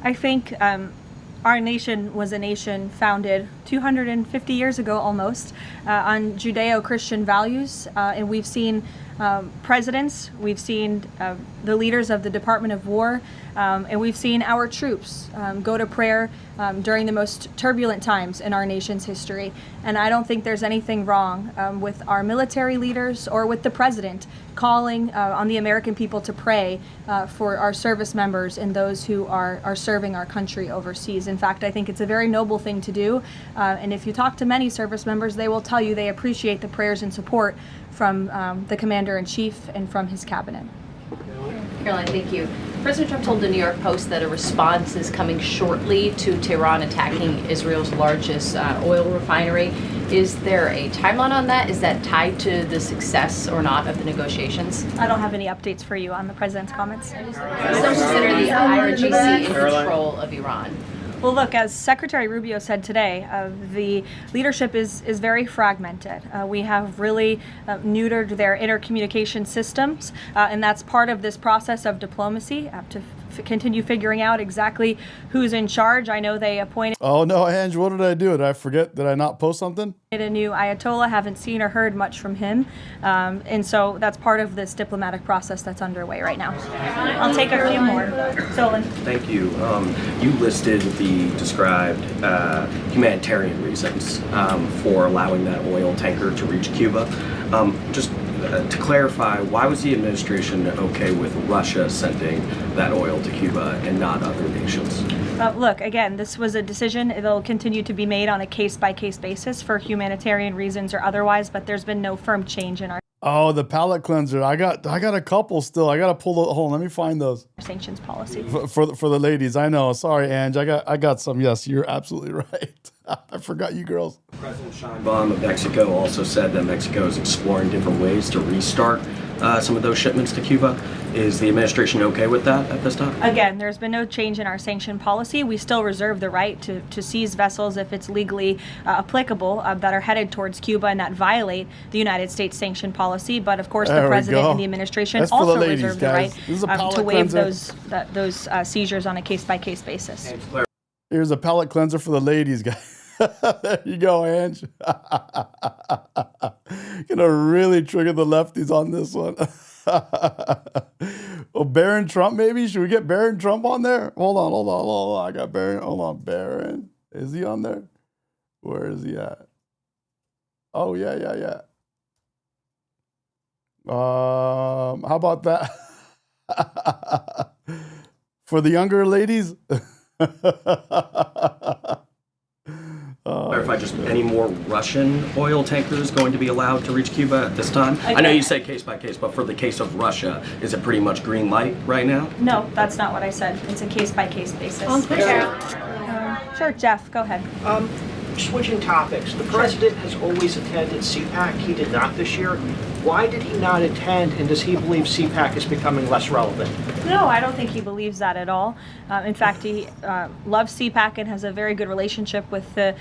I think our nation was a nation founded 250 years ago almost on Judeo-Christian values, and we've seen presidents, we've seen the leaders of the Department of War, and we've seen our troops go to prayer during the most turbulent times in our nation's history. And I don't think there's anything wrong with our military leaders or with the president calling on the American people to pray for our service members and those who are serving our country overseas. In fact, I think it's a very noble thing to do. And if you talk to many service members, they will tell you they appreciate the prayers and support from the Commander-in-Chief and from his cabinet. Caroline, thank you. President Trump told the New York Post that a response is coming shortly to Tehran attacking Israel's largest oil refinery. Is there a timeline on that? Is that tied to the success or not of the negotiations? I don't have any updates for you on the president's comments. Still consider the IRGC in control of Iran? Well, look, as Secretary Rubio said today, the leadership is very fragmented. We have really neutered their intercommunication systems, and that's part of this process of diplomacy to continue figuring out exactly who's in charge. I know they appointed... Oh, no, Ange, what did I do? Did I forget? Did I not post something? A new Ayatollah, haven't seen or heard much from him. And so that's part of this diplomatic process that's underway right now. I'll take a few more. Solon. Thank you. You listed the described humanitarian reasons for allowing that oil tanker to reach Cuba. Just to clarify, why was the administration okay with Russia sending that oil to Cuba and not other nations? Look, again, this was a decision. It'll continue to be made on a case-by-case basis for humanitarian reasons or otherwise, but there's been no firm change in our... Oh, the palate cleanser. I got a couple still. I got to pull the... Hold on, let me find those. Sanctions policy. For the ladies, I know. Sorry, Ange. I got some. Yes, you're absolutely right. I forgot you girls. President Sheinbaum of Mexico also said that Mexico is exploring different ways to restart some of those shipments to Cuba. Is the administration okay with that at this time? Again, there's been no change in our sanction policy. We still reserve the right to seize vessels if it's legally applicable that are headed towards Cuba and that violate the United States sanction policy. But of course, the president and the administration also reserve the right to waive those seizures on a case-by-case basis. Here's a palate cleanser for the ladies, guys. There you go, Ange. Gonna really trigger the lefties on this one. Oh, Barron Trump, maybe? Should we get Barron Trump on there? Hold on. I got Barron. Hold on, Barron. Is he on there? Where is he at? Oh, yeah. How about that? For the younger ladies? Clarify, just any more Russian oil tankers going to be allowed to reach Cuba at this time? I know you say case by case, but for the case of Russia, is it pretty much green light right now? No, that's not what I said. It's a case-by-case basis. Sure, Jeff, go ahead. Switching topics, the president has always attended CPAC. He did not this year. Why did he not attend, and does he believe CPAC is becoming less relevant? No, I don't think he believes that at all. In fact, he loves CPAC and has a very good relationship with the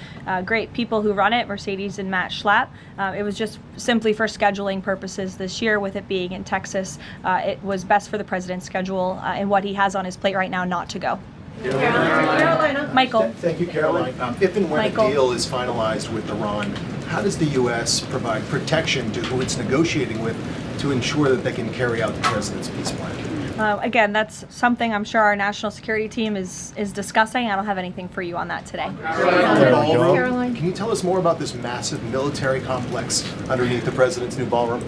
great people who run it, Mercedes and Matt Schlapp. It was just simply for scheduling purposes this year, with it being in Texas. It was best for the president's schedule and what he has on his plate right now not to go. Carolina. Michael. Thank you, Caroline. If and when a deal is finalized with Iran, how does the U.S. provide protection to who it's negotiating with to ensure that they can carry out the president's peace plan? Again, that's something I'm sure our national security team is discussing. I don't have anything for you on that today. Caroline, can you tell us more about this massive military complex underneath the president's new ballroom?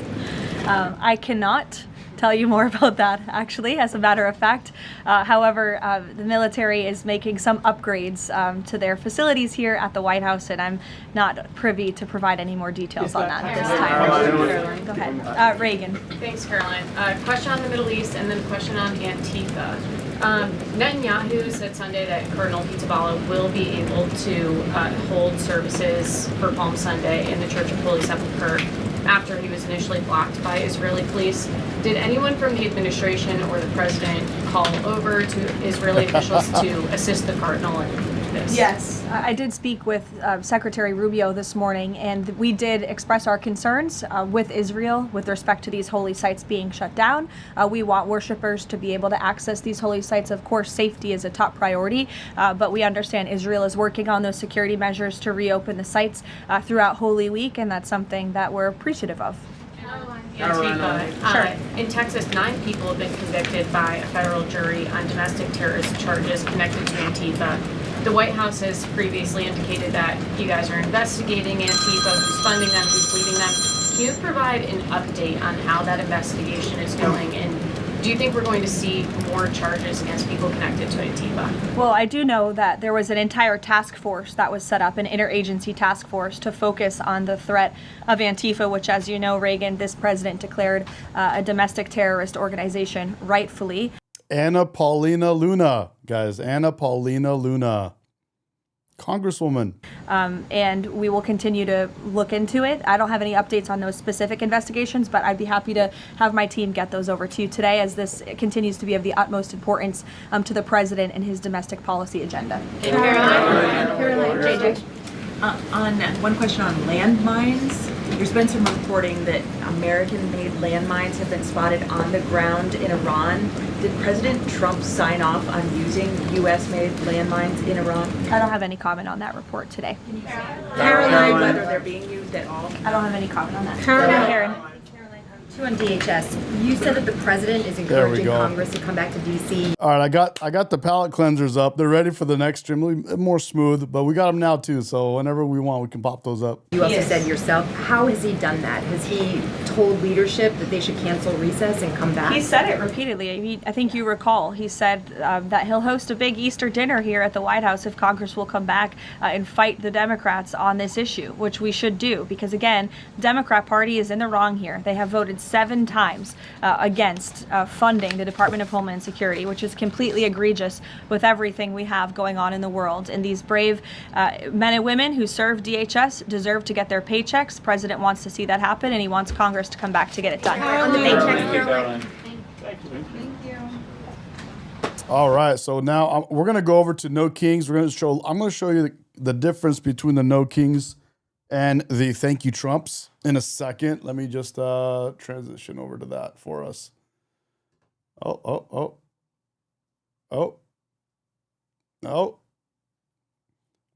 I cannot tell you more about that, actually, as a matter of fact. However, the military is making some upgrades to their facilities here at the White House, and I'm not privy to provide any more details on that this time. Go ahead. Reagan. Thanks, Caroline. Question on the Middle East and then a question on Antifa. Netanyahu said Sunday that Cardinal Pizzaballa will be able to hold services for Palm Sunday in the Church of Holy Sepulchre after he was initially blocked by Israeli police. Did anyone from the administration or the president call over to Israeli officials to assist the cardinal in this? Yes, I did speak with Secretary Rubio this morning, and we did express our concerns with Israel with respect to these holy sites being shut down. We want worshipers to be able to access these holy sites. Of course, safety is a top priority, but we understand Israel is working on those security measures to reopen the sites throughout Holy Week, and that's something that we're appreciative of. Antifa. In Texas, 9 people have been convicted by a federal jury on domestic terrorist charges connected to Antifa. The White House has previously indicated that you guys are investigating Antifa, who's funding them, who's leading them. Can you provide an update on how that investigation is going, and do you think we're going to see more charges against people connected to Antifa? Well, I do know that there was an entire task force that was set up, an interagency task force to focus on the threat of Antifa, which, as you know, Reagan, this president declared a domestic terrorist organization, rightfully. Anna Paulina Luna, guys, Anna Paulina Luna. Congresswoman. And we will continue to look into it. I don't have any updates on those specific investigations, but I'd be happy to have my team get those over to you today, as this continues to be of the utmost importance to the president and his domestic policy agenda. Caroline, JJ. On one question on landmines, there's been some reporting that American-made landmines have been spotted on the ground in Iran. Did President Trump sign off on using U.S.-made landmines in Iran? I don't have any comment on that report today. Caroline, whether they're being used at all? I don't have any comment on that. Karen. Two on DHS. You said that the president is encouraging Congress to come back to D.C. All right, I got the palate cleansers up. They're ready for the next stream. A little more smooth, but we got them now too. So whenever we want, we can pop those up. You also said yourself. How has he done that? Has he told leadership that they should cancel recess and come back? He said it repeatedly. I think you recall. He said that he'll host a big Easter dinner here at the White House if Congress will come back and fight the Democrats on this issue, which we should do. Because again, the Democrat Party is in the wrong here. They have voted 7 times against funding the Department of Homeland Security, which is completely egregious with everything we have going on in the world. And these brave men and women who serve DHS deserve to get their paychecks. The president wants to see that happen, and he wants Congress to come back to get it done. On the paychecks, Caroline. Thank you. All right, so now we're gonna go over to No Kings. I'm gonna show you the difference between the No Kings and the Thank You Trumps in a second. Let me just transition over to that for us. Oh.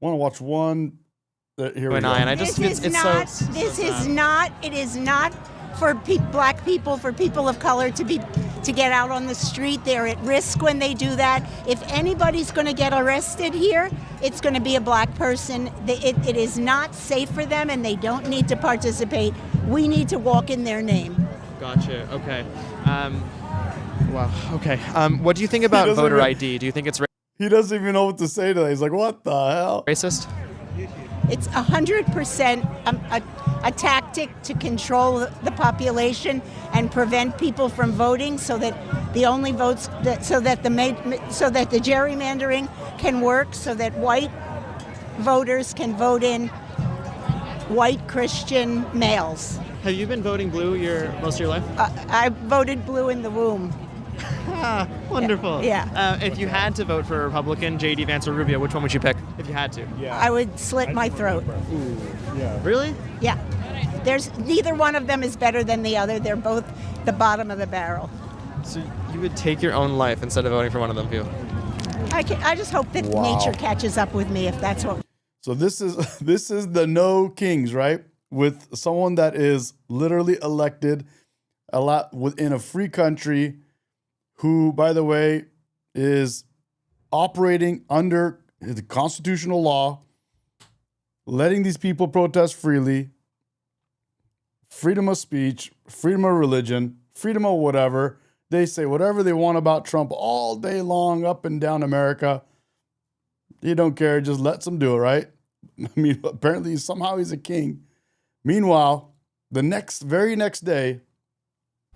Want to watch one? Here we go. And I just, it is not for black people, for people of color to get out on the street. They're at risk when they do that. If anybody's going to get arrested here, it's going to be a black person. It is not safe for them, and they don't need to participate. We need to walk in their name. Gotcha. Okay. Wow. Okay. What do you think about voter ID? Do you think it's he doesn't even know what to say to that. He's like, what the hell? Racist? It's 100% a tactic to control the population and prevent people from voting, so that the only votes so that the gerrymandering can work, so that white voters can vote in white Christian males. Have you been voting blue most of your life? I voted blue in the womb. Wonderful. Yeah. If you had to vote for a Republican, J.D. Vance or Rubio, which one would you pick if you had to? Yeah. I would slit my throat. Ooh. Yeah. Really? Yeah. Neither one of them is better than the other. They're both the bottom of the barrel. So you would take your own life instead of voting for one of them, too? I just hope that nature catches up with me, if that's what. So this is the No Kings, right? with someone that is literally elected a lot within a free country who, by the way, is operating under the constitutional law, letting these people protest freely, freedom of speech, freedom of religion, freedom of whatever. They say whatever they want about Trump all day long, up and down America. You don't care, just lets them do it, right? I mean, apparently somehow he's a king. Meanwhile, the very next day,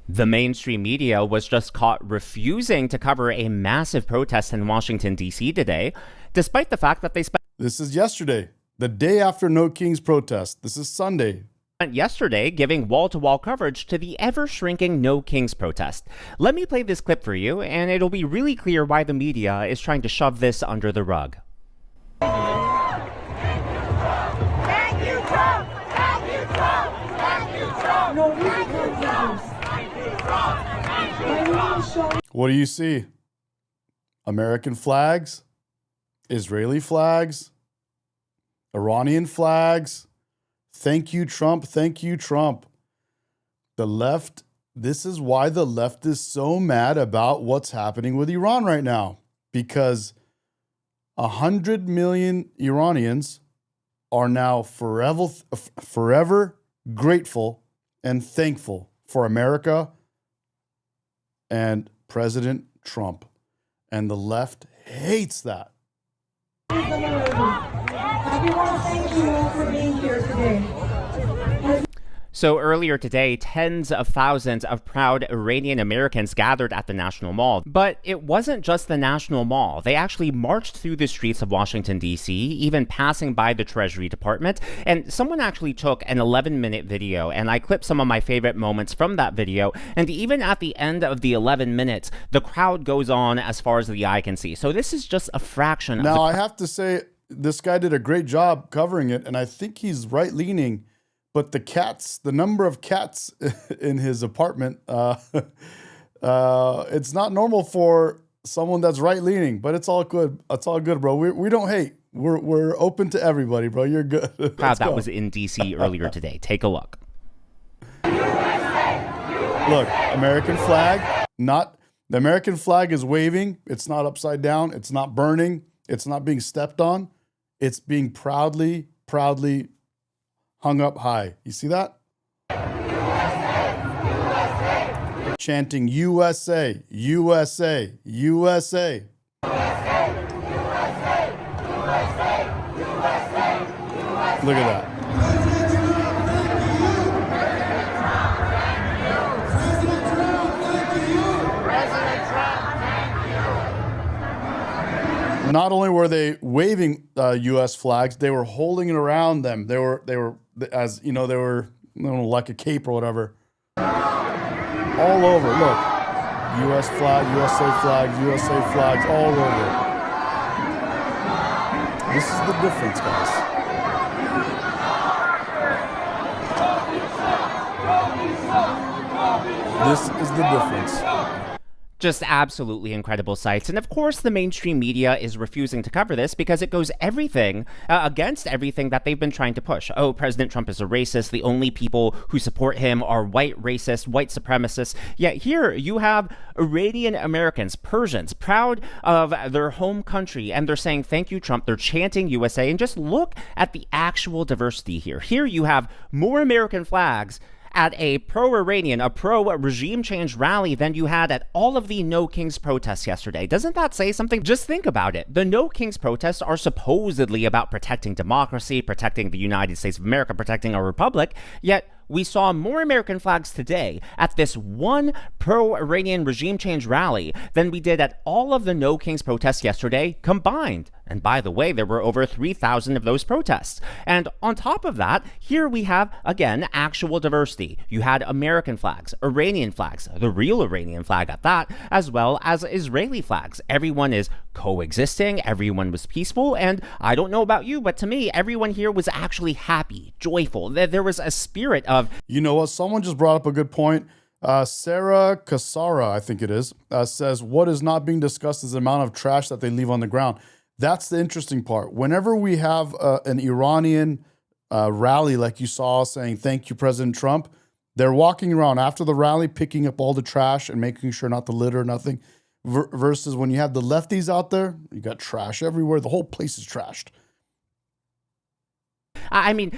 the mainstream media was just caught refusing to cover a massive protest in Washington, D.C. today, despite the fact that they spent... This is yesterday, the day after No Kings protest. This is Sunday. Yesterday giving wall-to-wall coverage to the ever-shrinking No Kings protest. Let me play this clip for you, and it'll be really clear why the media is trying to shove this under the rug. Thank you, Trump! Thank you, Trump! Thank you, Trump! No, thank you, Trump! What do you see? American flags, Israeli flags, Iranian flags. Thank you, Trump. Thank you, Trump. The left, this is why the left is so mad about what's happening with Iran right now. Because 100 million Iranians are now forever grateful and thankful for America and President Trump. And the left hates that. I want to thank you all for being here today. So earlier today, tens of thousands of proud Iranian Americans gathered at the National Mall. But it wasn't just the National Mall. They actually marched through the streets of Washington, D.C., even passing by the Treasury Department. And someone actually took an 11-minute video, and I clipped some of my favorite moments from that video. And even at the end of the 11 minutes, the crowd goes on as far as the eye can see. So this is just a fraction of the... Now, I have to say, this guy did a great job covering it, and I think he's right-leaning. But the number of cats in his apartment, it's not normal for someone that's right-leaning, but it's all good. It's all good, bro. We don't hate. We're open to everybody, bro. You're good. Crowd that was in D.C. earlier today. Take a look. Look, American flag, the American flag is waving. It's not upside down. It's not burning. It's not being stepped on. It's being proudly hung up high. You see that? USA, chanting USA, USA, USA. Look at that. Not only were they waving U.S. flags, they were holding it around them. They were as you know, they were like a cape or whatever. All over. Look, U.S. flag, USA flags, all over. This is the difference, guys. This is the difference. Just absolutely incredible sights. And of course, the mainstream media is refusing to cover this because it goes against everything that they've been trying to push. Oh, President Trump is a racist. The only people who support him are white racists, white supremacists. Yet here you have Iranian Americans, Persians, proud of their home country. And they're saying, thank you, Trump. They're chanting USA. And just look at the actual diversity here. Here you have more American flags at a pro-Iranian, a pro-regime change rally than you had at all of the No Kings protests yesterday. Doesn't that say something? Just think about it. The No Kings protests are supposedly about protecting democracy, protecting the United States of America, protecting our republic, yet we saw more American flags today at this one pro-Iranian regime change rally than we did at all of the No Kings protests yesterday combined. And by the way, there were over 3,000 of those protests. And on top of that, here we have, again, actual diversity. You had American flags, Iranian flags, the real Iranian flag at that, as well as Israeli flags. Everyone is coexisting, everyone was peaceful, and I don't know about you, but to me, everyone here was actually happy, joyful. There was a spirit of... You know what? Someone just brought up a good point. Sarah Kasara, I think it is, says, what is not being discussed is the amount of trash that they leave on the ground. That's the interesting part. Whenever we have an Iranian rally like you saw saying, thank you, President Trump, they're walking around after the rally, picking up all the trash and making sure not to litter or nothing. Versus when you have the lefties out there, you got trash everywhere. The whole place is trashed. I mean,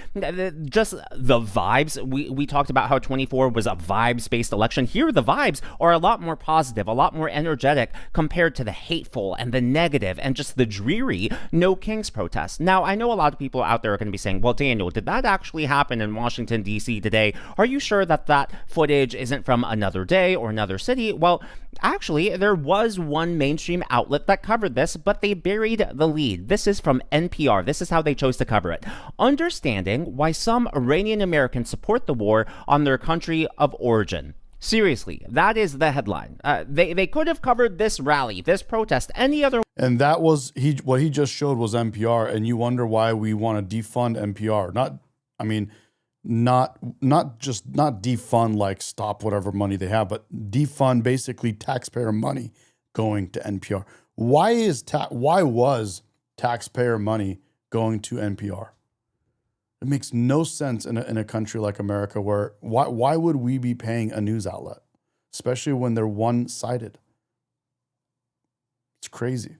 just the vibes. We talked about how 24 was a vibes-based election. Here, the vibes are a lot more positive, a lot more energetic compared to the hateful and the negative and just the dreary No Kings protest. Now, I know a lot of people out there are going to be saying, well, Daniel, did that actually happen in Washington, D.C. today? Are you sure that that footage isn't from another day or another city? Well, actually, there was one mainstream outlet that covered this, but they buried the lead. This is from NPR. This is how they chose to cover it. Understanding why some Iranian Americans support the war on their country of origin. Seriously, that is the headline. They could have covered this rally, this protest, any other. And that was what he just showed was NPR, and you wonder why we want to defund NPR. Not defund like stop whatever money they have, but defund basically taxpayer money going to NPR. Why was taxpayer money going to NPR? It makes no sense in a country like America where why would we be paying a news outlet, especially when they're one-sided? It's crazy.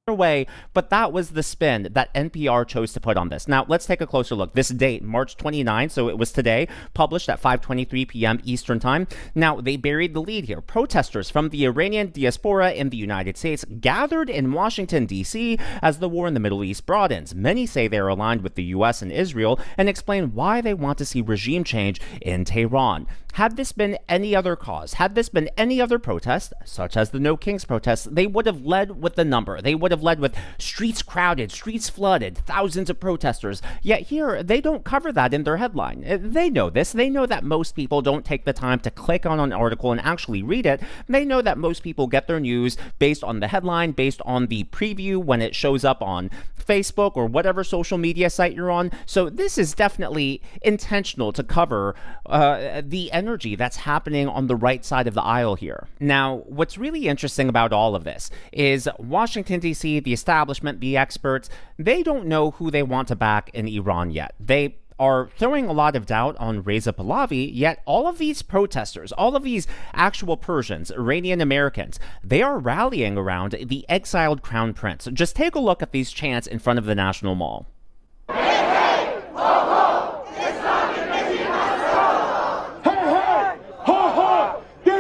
Way, but that was the spin that NPR chose to put on this. Now, let's take a closer look. This date, March 29, so it was today, published at 5:23 p.m. Eastern Time. Now, they buried the lead here. Protesters from the Iranian diaspora in the United States gathered in Washington, D.C. as the war in the Middle East broadens. Many say they are aligned with the U.S. and Israel and explain why they want to see regime change in Tehran. Had this been any other cause, had this been any other protest, such as the No Kings protest, they would have led with the number. They would have led with streets crowded, streets flooded, thousands of protesters. Yet here, they don't cover that in their headline. They know this. They know that most people don't take the time to click on an article and actually read it. They know that most people get their news based on the headline, based on the preview when it shows up on Facebook or whatever social media site you're on. So this is definitely intentional to cover the energy that's happening on the right side of the aisle here. Now, what's really interesting about all of this is Washington, D.C., the establishment, the experts, they don't know who they want to back in Iran yet. They are throwing a lot of doubt on Reza Pahlavi, yet all of these protesters, all of these actual Persians, Iranian Americans, they are rallying around the exiled crown prince. Just take a look at these chants in front of the National Mall.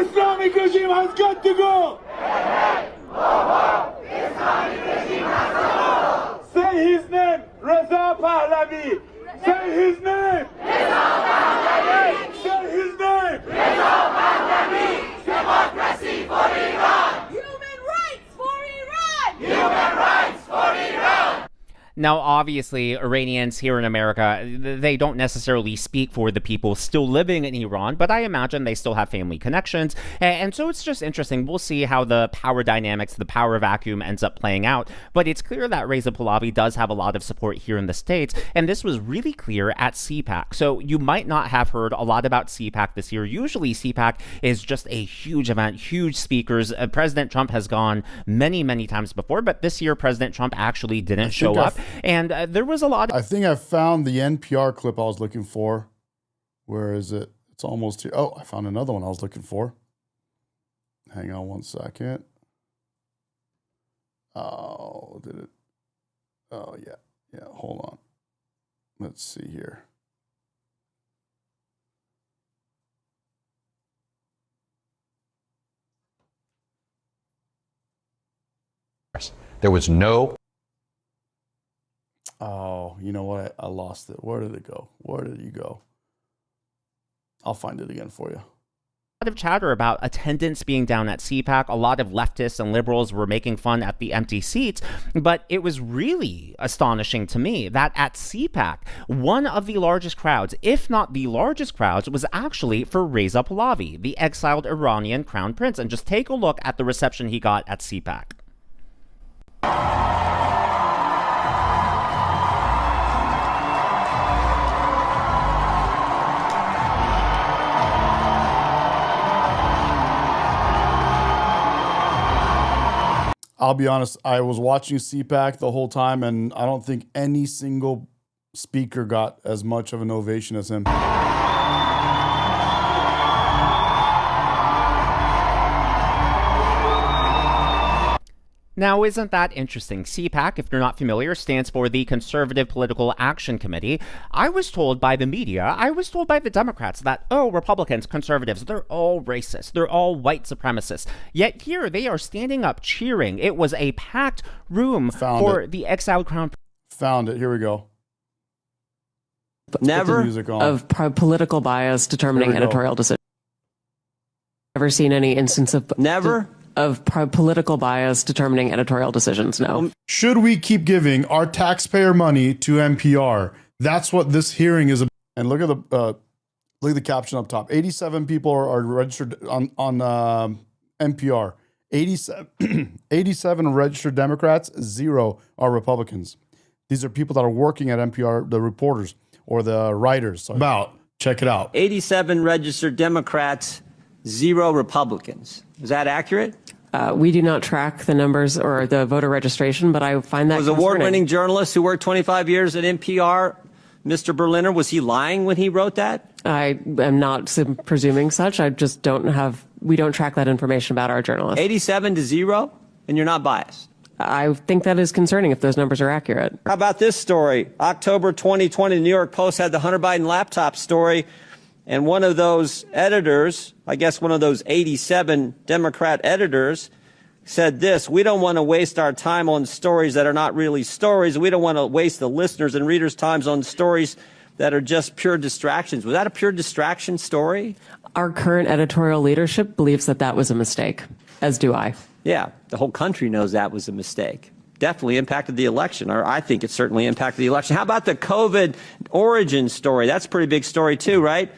Islamic regime has got to go! Islamic regime has to go! Say his name, Reza Pahlavi! Say his name! Reza Pahlavi! Say his name! Reza Pahlavi! Democracy for Iran! Human rights for Iran! Human rights for Iran! Now, obviously, Iranians here in America, they don't necessarily speak for the people still living in Iran, but I imagine they still have family connections. And so it's just interesting. We'll see how the power dynamics, the power vacuum ends up playing out. But it's clear that Reza Pahlavi does have a lot of support here in the States. And this was really clear at CPAC. So you might not have heard a lot about CPAC this year. Usually CPAC is just a huge event, huge speakers. President Trump has gone many, many times before, but this year President Trump actually didn't show up. And there was a lot. I think I found the NPR clip I was looking for. Where is it? It's almost here. Oh, I found another one I was looking for. Hang on one second. Oh, did it? Oh, yeah. Yeah, hold on. Let's see here. There was no. Oh, you know what? I lost it. Where did it go? Where did you go? I'll find it again for you. A lot of chatter about attendance being down at CPAC. A lot of leftists and liberals were making fun at the empty seats, but it was really astonishing to me that at CPAC, one of the largest crowds, if not the largest crowds, was actually for Reza Pahlavi, the exiled Iranian crown prince. And just take a look at the reception he got at CPAC. I'll be honest, I was watching CPAC the whole time, and I don't think any single speaker got as much of an ovation as him. Now, isn't that interesting? CPAC, if you're not familiar, stands for the Conservative Political Action Committee. I was told by the media, I was told by the Democrats that, oh, Republicans, conservatives, they're all racist. They're all white supremacists. Yet here they are standing up cheering. It was a packed room for the exiled crown. Found it. Here we go. Never of political bias determining editorial decisions. Never seen any instance of of political bias determining editorial decisions. No. Should we keep giving our taxpayer money to NPR? That's what this hearing is about. And look at the caption up top. 87 people are registered on NPR. 87 registered Democrats, 0 are Republicans. These are people that are working at NPR, the reporters or the writers. Check it out. 87 registered Democrats, 0 Republicans. Is that accurate? We do not track the numbers or the voter registration, but I find that was award-winning journalist who worked 25 years at NPR, Mr. Berliner. Was he lying when he wrote that? I am not presuming such. I just we don't track that information about our journalists. 87 to 0, and you're not biased. I think that is concerning if those numbers are accurate. How about this story? October 2020, the New York Post had the Hunter Biden laptop story. And one of those editors, I guess one of those 87 Democrat editors, said this: we don't want to waste our time on stories that are not really stories. We don't want to waste the listeners' and readers' times on stories that are just pure distractions. Was that a pure distraction story? Our current editorial leadership believes that that was a mistake, as do I. Yeah, the whole country knows that was a mistake. Definitely impacted the election, or I think it certainly impacted the election. How about the COVID origin story? That's a pretty big story too, right?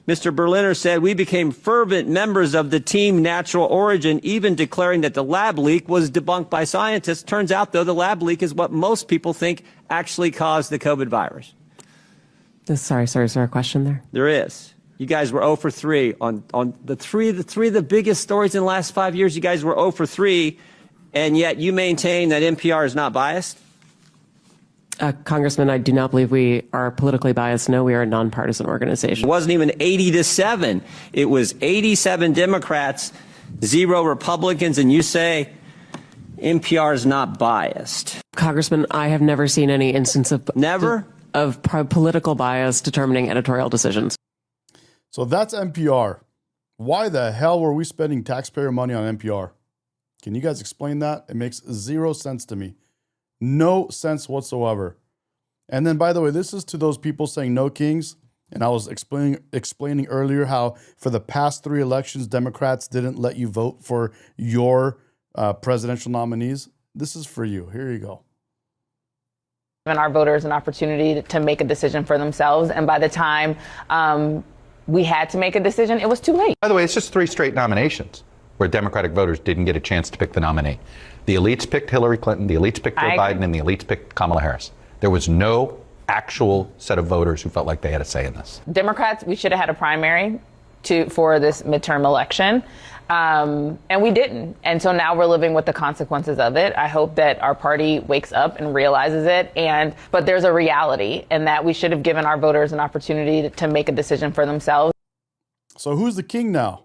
Mr. Berliner said, we became fervent members of the team natural origin, even declaring that the lab leak was debunked by scientists. Turns out, though, the lab leak is what most people think actually caused the COVID virus. Sorry, is there a question there? There is. You guys were 0 for 3 on the three of the biggest stories in the last 5 years. You guys were 0 for 3, and yet you maintain that NPR is not biased? Congressman, I do not believe we are politically biased. No, we are a nonpartisan organization. It wasn't even 80 to 7. It was 87 Democrats, 0 Republicans, and you say NPR is not biased. Congressman, I have never seen any instance of political bias determining editorial decisions. So that's NPR. Why the hell were we spending taxpayer money on NPR? Can you guys explain that? It makes 0 sense to me. No sense whatsoever. And then, by the way, this is to those people saying no kings. And I was explaining earlier how for the past 3 elections, Democrats didn't let you vote for your presidential nominees. This is for you. Here you go. Giving our voters an opportunity to make a decision for themselves. And by the time we had to make a decision, it was too late. By the way, it's just 3 straight nominations where Democratic voters didn't get a chance to pick the nominee. The elites picked Hillary Clinton, the elites picked Joe Biden, and the elites picked Kamala Harris. There was no actual set of voters who felt like they had a say in this. Democrats, we should have had a primary for this midterm election, and we didn't. And so now we're living with the consequences of it. I hope that our party wakes up and realizes it. But there's a reality in that we should have given our voters an opportunity to make a decision for themselves. So who's the king now?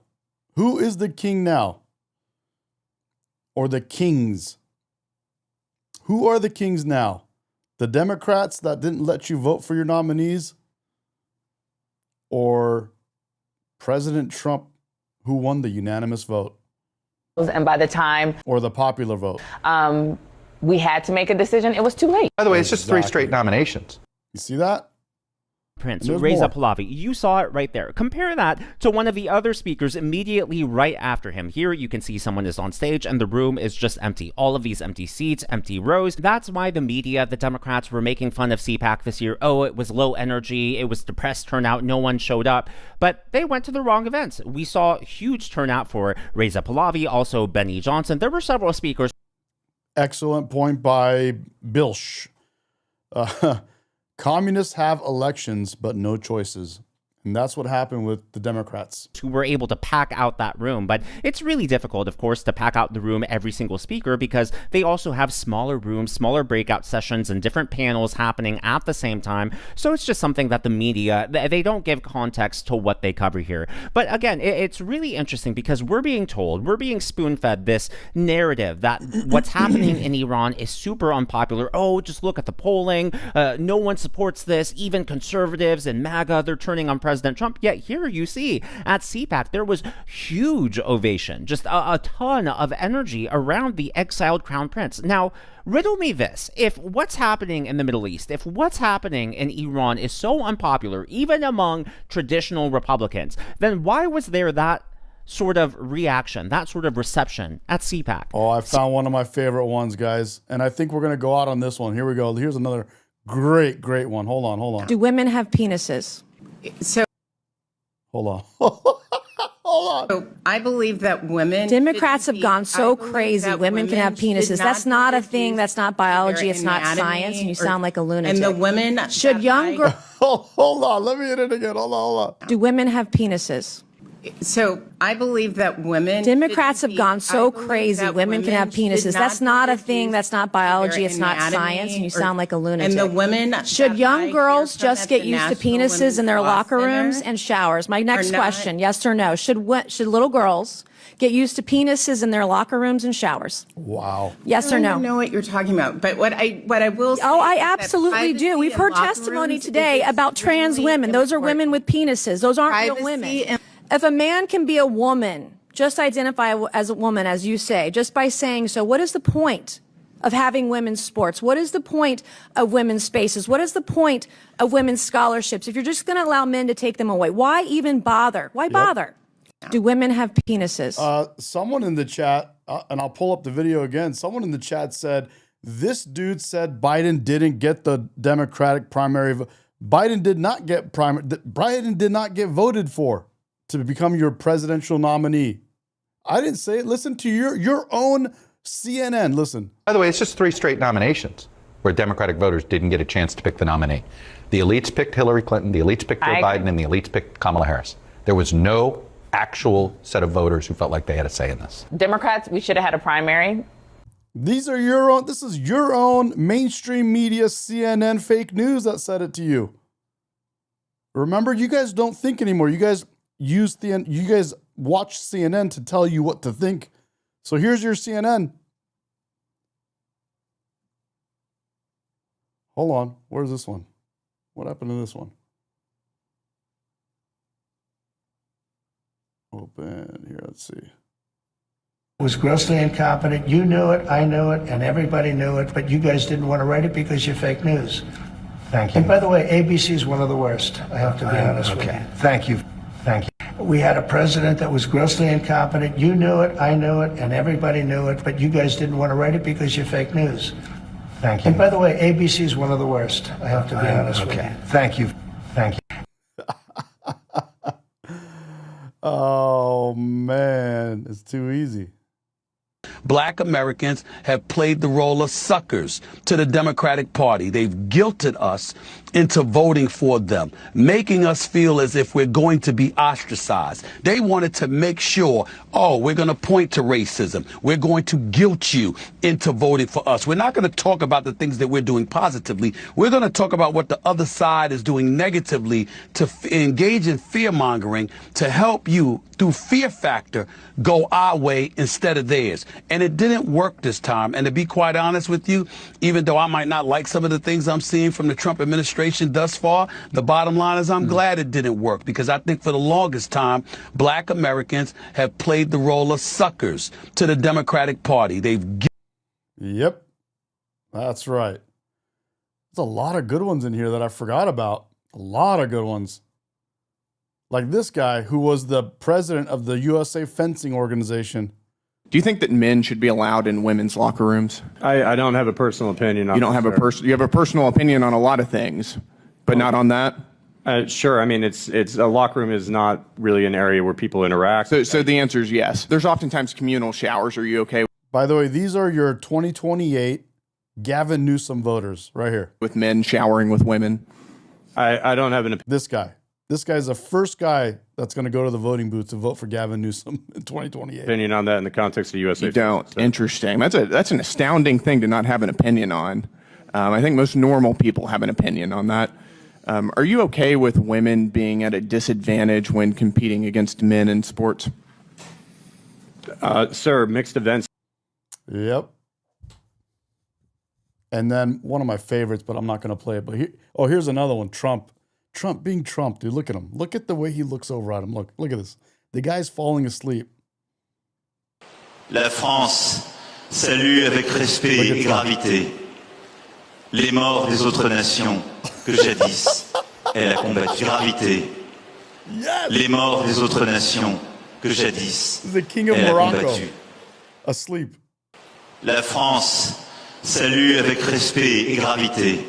Who is the king now? Or the kings? Who are the kings now? The Democrats that didn't let you vote for your nominees? Or President Trump, who won the unanimous vote? And by the time... Or the popular vote? We had to make a decision. It was too late. By the way, it's just 3 straight nominations. You see that? Prince, Reza Pahlavi. You saw it right there. Compare that to one of the other speakers immediately right after him. Here you can see someone is on stage and the room is just empty. All of these empty seats, empty rows. That's why the media, the Democrats, were making fun of CPAC this year. Oh, it was low energy. It was depressed turnout. No one showed up. But they went to the wrong events. We saw huge turnout for Reza Pahlavi, also Benny Johnson. There were several speakers. Excellent point by Bilsh. Communists have elections, but no choices. And that's what happened with the Democrats, who were able to pack out that room. But it's really difficult, of course, to pack out the room every single speaker because they also have smaller rooms, smaller breakout sessions, and different panels happening at the same time. So it's just something that the media, they don't give context to what they cover here. But again, it's really interesting because we're being told, we're being spoon-fed this narrative that what's happening in Iran is super unpopular. Oh, just look at the polling. No one supports this. Even conservatives and MAGA, they're turning on President Trump. Yet here you see at CPAC, there was huge ovation, just a ton of energy around the exiled crown prince. Now, riddle me this. If what's happening in the Middle East, if what's happening in Iran is so unpopular, even among traditional Republicans, then why was there that sort of reaction, that sort of reception at CPAC? Oh, I found one of my favorite ones, guys. And I think we're going to go out on this one. Here we go. Here's another great one. Hold on. Do women have penises? So hold on. Hold on. So I believe that women. Democrats have gone so crazy. Women can have penises. That's not a thing. That's not biology. It's not science. And you sound like a lunatic. And the women. Should young girls. Hold on. Let me hit it again. Hold on. Do women have penises? So I believe that women. Democrats have gone so crazy. Women can have penises. That's not a thing. That's not biology. It's not science. And you sound like a lunatic. And the women. Should young girls just get used to penises in their locker rooms and showers? My next question, yes or no? Should little girls get used to penises in their locker rooms and showers? Wow. Yes or I no? don't know what you're talking about, but what I will say. Oh, I absolutely do. We've heard testimony today about trans women. Those are women with penises. Those aren't real women. If a man can be a woman, just identify as a woman, as you say, just by saying so, what is the point of having women's sports? What is the point of women's spaces? What is the point of women's scholarships? If you're just going to allow men to take them away, why even bother? Why bother? Do women have penises? Someone in the chat, and I'll pull up the video again. Someone in the chat said, this dude said Biden didn't get the Democratic primary. Biden did not get voted for to become your presidential nominee. I didn't say it. Listen to your own CNN. Listen. By the way, it's just 3 straight nominations where Democratic voters didn't get a chance to pick the nominee. The elites picked Hillary Clinton, the elites picked Joe Biden, and the elites picked Kamala Harris. There was no actual set of voters who felt like they had a say in this. Democrats, we should have had a primary. These are your own. This is your own mainstream media, CNN fake news that said it to you. Remember, you guys don't think anymore. You guys watch CNN to tell you what to think. So here's your CNN. Hold on. Where's this one? What happened to this one? Open here. Let's see. Was grossly incompetent. You knew it, I knew it, and everybody knew it, but you guys didn't want to write it because you're fake news. Thank you. And by the way, ABC is one of the worst. I have to be honest with you. Thank you. Thank you. We had a president that was grossly incompetent. You knew it, I knew it, and everybody knew it, but you guys didn't want to write it because you're fake news. Thank you. And by the way, ABC is one of the worst. I have to be honest with you. Thank you. Thank you. Oh, man. It's too easy. Black Americans have played the role of suckers to the Democratic Party. They've guilted us into voting for them, making us feel as if we're going to be ostracized. They wanted to make sure, oh, we're going to point to racism. We're going to guilt you into voting for us. We're not going to talk about the things that we're doing positively. We're going to talk about what the other side is doing negatively to engage in fear-mongering to help you, through fear factor, go our way instead of theirs. And it didn't work this time. And to be quite honest with you, even though I might not like some of the things I'm seeing from the Trump administration thus far, the bottom line is I'm glad it didn't work, because I think for the longest time, Black Americans have played the role of suckers to the Democratic Party. Yep, that's right. There's a lot of good ones in here that I forgot about. A lot of good ones. Like this guy who was the president of the USA Fencing Organization. Do you think that men should be allowed in women's locker rooms? I don't have a personal opinion on You don't have you have a personal opinion on a lot of things, but not on that? Sure. I mean, it's a locker room is not really an area where people interact. So the answer is yes. There's oftentimes communal showers. Are you okay? By the way, these are your 2028 Gavin Newsom voters right here. With men showering with women? I don't have an opinion. This guy. This guy's the first guy that's going to go to the voting booth to vote for Gavin Newsom in 2028. Opinion on that in the context of USA? You don't. Interesting. That's an astounding thing to not have an opinion on. I think most normal people have an opinion on that. Are you okay with women being at a disadvantage when competing against men in sports? Sir, mixed events. Yep. And then one of my favorites, but I'm not going to play it. But here's another one. Trump being Trump, dude. Look at him. Look at the way he looks over at him. Look at this. The guy's falling asleep. La France salue avec respect et gravité les morts des autres nations que jadis elle a combattu. Gravité. Les morts des autres nations que jadis the king of elle a Morocco. combattu. Asleep. La France salue avec respect et gravité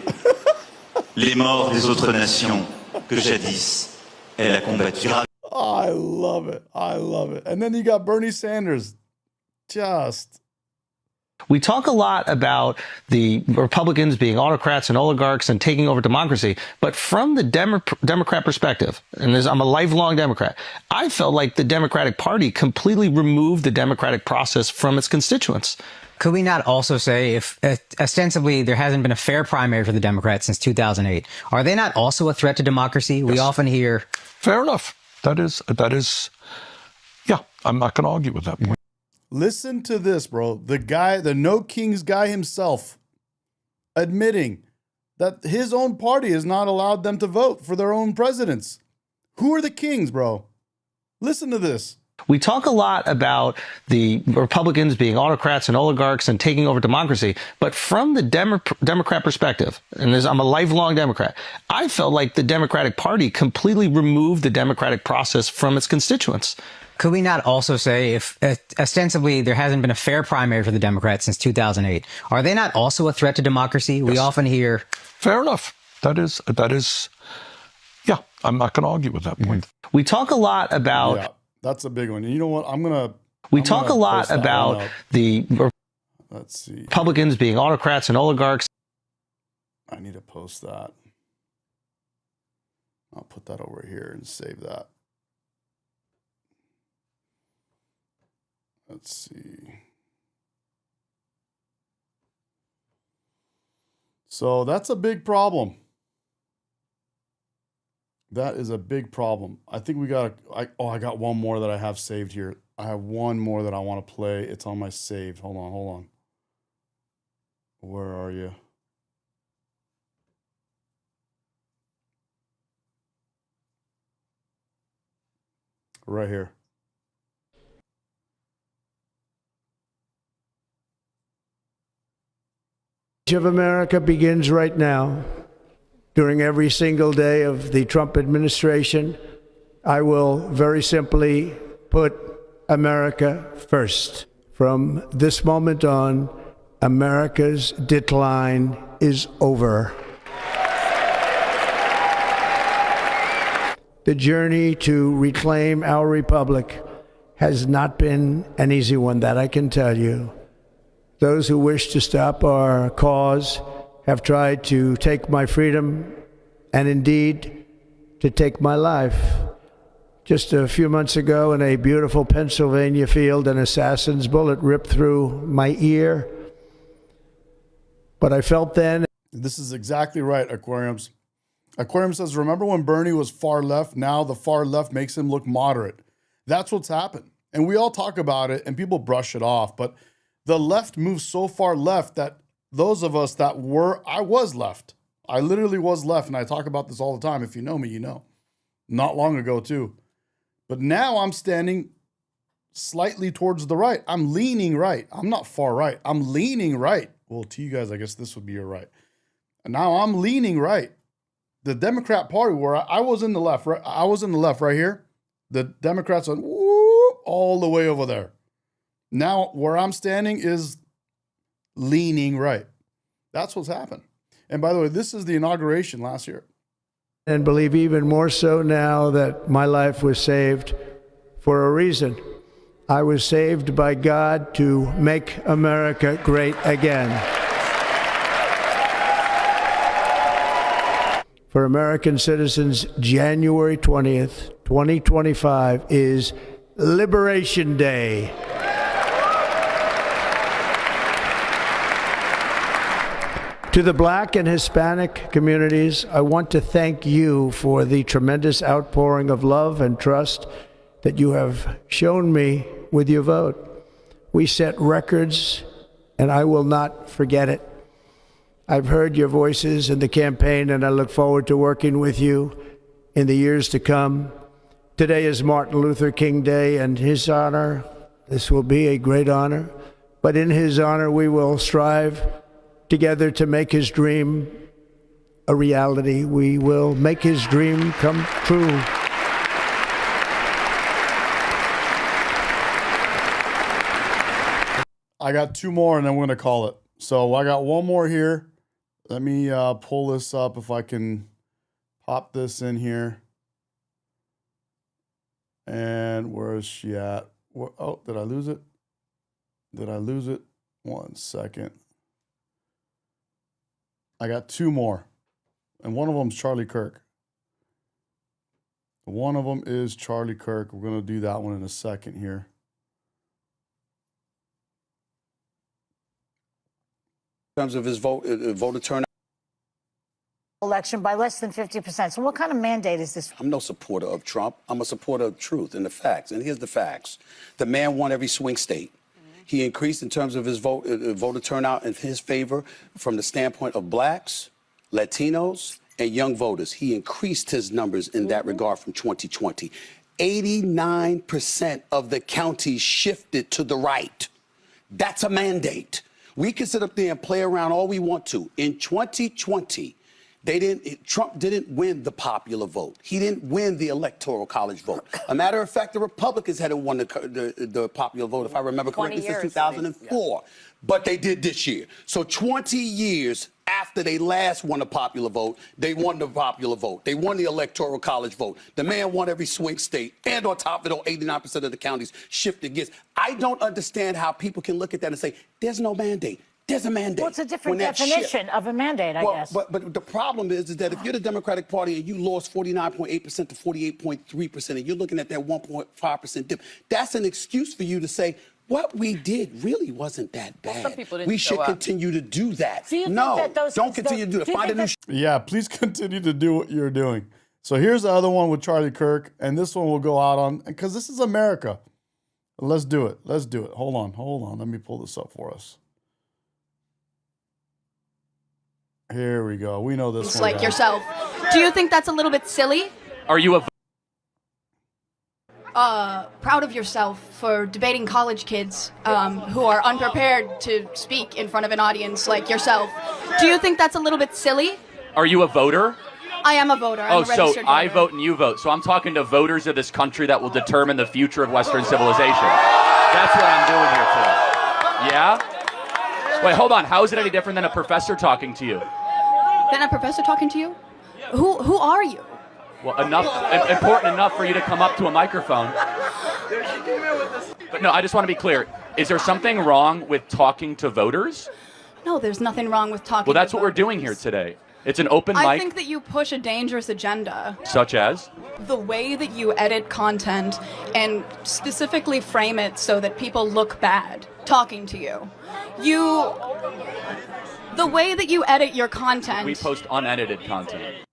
les morts des autres nations que jadis elle a combattu. I love it. I love it. And then you got Bernie Sanders. We talk a lot about the Republicans being autocrats and oligarchs and taking over democracy, but from the Democrat perspective, and I'm a lifelong Democrat, I felt like the Democratic Party completely removed the democratic process from its constituents. Could we not also say, if ostensibly there hasn't been a fair primary for the Democrats since 2008, are they not also a threat to democracy? Yes. We often hear... Fair enough. That is, yeah, I'm not going to argue with that point. Listen to this, bro. The guy, the No Kings guy himself, admitting that his own party has not allowed them to vote for their own presidents. Who are the kings, bro? Listen to this. We talk a lot about the Republicans being autocrats and oligarchs and taking over democracy, but from the Democrat perspective, and I'm a lifelong Democrat, I felt like the Democratic Party completely removed the democratic process from its constituents. Could we not also say, if ostensibly there hasn't been a fair primary for the Democrats since 2008, are they not also a threat to democracy? Yes. We often hear... Fair enough. That is, yeah, I'm not going to argue with that point. We talk a lot about... Yeah, that's a big one. And you know what? We talk a lot about the... Let's see. Republicans being autocrats and oligarchs. I need to post that. I'll put that over here and save that. Let's see. So that's a big problem. That is a big problem. I think we got I got one more that I have saved here. I have one more that I want to play. It's on my saved. Hold on. Where are you? Right here. Of America begins right now. During every single day of the Trump administration, I will very simply put America first. From this moment on, America's decline is over. The journey to reclaim our republic has not been an easy one, that I can tell you. Those who wish to stop our cause have tried to take my freedom and indeed to take my life. Just a few months ago in a beautiful Pennsylvania field, an assassin's bullet ripped through my ear. But I felt then... This is exactly right, Aquariums. Aquarium says, remember when Bernie was far left? Now the far left makes him look moderate. That's what's happened. And we all talk about it and people brush it off, but the left moves so far left that those of us that I was left. I literally was left, and I talk about this all the time. If you know me, you know. Not long ago, too. But now I'm standing slightly towards the right. I'm leaning right. I'm not far right. I'm leaning right. Well, to you guys, I guess this would be your right. And now I'm leaning right. The Democrat Party, where I was in the left, right? I was in the left right here. The Democrats went whoop, all the way over there. Now, where I'm standing is leaning right. That's what's happened. And by the way, this is the inauguration last year. And believe even more so now that my life was saved for a reason. I was saved by God to make America great again. for American citizens, January 20th, 2025 is Liberation Day. To the Black and Hispanic communities, I want to thank you for the tremendous outpouring of love and trust that you have shown me with your vote. We set records, and I will not forget it. I've heard your voices in the campaign, and I look forward to working with you in the years to come. Today is Martin Luther King Day, and his honor, this will be a great honor, but in his honor, we will strive together to make his dream a reality. We will make his dream come true. I got two more and then we're going to call it. So I got one more here. Let me pull this up if I can pop this in here. And where is she at? Oh, did I lose it? Did I lose it? 1 second. I got two more, and one of them is Charlie Kirk. One of them is Charlie Kirk. We're going to do that one in a second here. In terms of his voter turnout. Election by less than 50%. So what kind of mandate is this? I'm no supporter of Trump. I'm a supporter of truth and the facts. And here's the facts. The man won every swing state. He increased in terms of his voter turnout in his favor from the standpoint of blacks, Latinos, and young voters. He increased his numbers in that regard from 2020. 89% of the counties shifted to the right. That's a mandate. We can sit up there and play around all we want to. In 2020, Trump didn't win the popular vote. He didn't win the electoral college vote. A matter of fact, the Republicans hadn't won the popular vote, if I remember correctly, since 2004. Yeah. But they did this year. So 20 years after they last won the popular vote, they won the popular vote. They won the electoral college vote. The man won every swing state. And on top of it all, 89% of the counties shifted against. I don't understand how people can look at that and say, there's no mandate. There's a mandate. Well, it's a different definition of a mandate, I guess. But the problem is that if you're the Democratic Party and you lost 49.8% to 48.3%, and you're looking at that 1.5% dip, that's an excuse for you to say, what we did really wasn't that bad. Some people didn't show up. continue to do that. Don't continue to do that. Find a new. Yeah, please continue to do what you're doing. So here's the other one with Charlie Kirk, and this one will go out on, because this is America. Let's do it. Let's do it. Hold on. Let me pull this up for us. Here we go. We know this one. Like yourself. Do you think that's a little bit silly? Are you proud of yourself for debating college kids who are unprepared to speak in front of an audience like yourself? Do you think that's a little bit silly? Are you a voter? I am a voter. I'm a registered voter. I vote and you vote. So I'm talking to voters of this country that will determine the future of Western civilization. That's what I'm doing here today. Yeah? Wait, hold on. How is it any different than a professor talking to you? Than a professor talking to you? Who are you? Well, important enough for you to come up to a microphone. But no, I just want to be clear. Is there something wrong with talking to voters? No, there's nothing wrong with talking to voters. Well, that's what we're doing here today. It's an open mic. I think that you push a dangerous agenda. Such as? The way that you edit content and specifically frame it so that people look bad talking to you. The way that you edit your content. We post unedited content.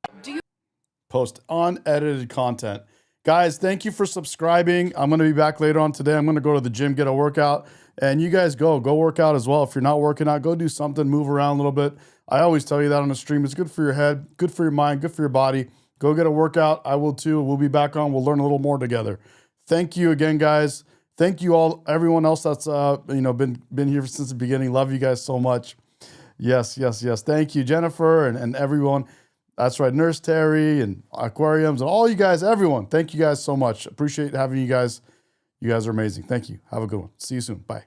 Post unedited content. Guys, thank you for subscribing. I'm going to be back later on today. I'm going to go to the gym, get a workout. And you guys go work out as well. If you're not working out, go do something, move around a little bit. I always tell you that on the stream. It's good for your head, good for your mind, good for your body. Go get a workout. I will too. We'll be back on. We'll learn a little more together. Thank you again, guys. Thank you all, everyone else that's been here since the beginning. Love you guys so much. Yes. Thank you, Jennifer and everyone. That's right, Nurse Terry and Aquariums and all you guys, everyone. Thank you guys so much. Appreciate having you guys. You guys are amazing. Thank you. Have a good one. See you soon. Bye.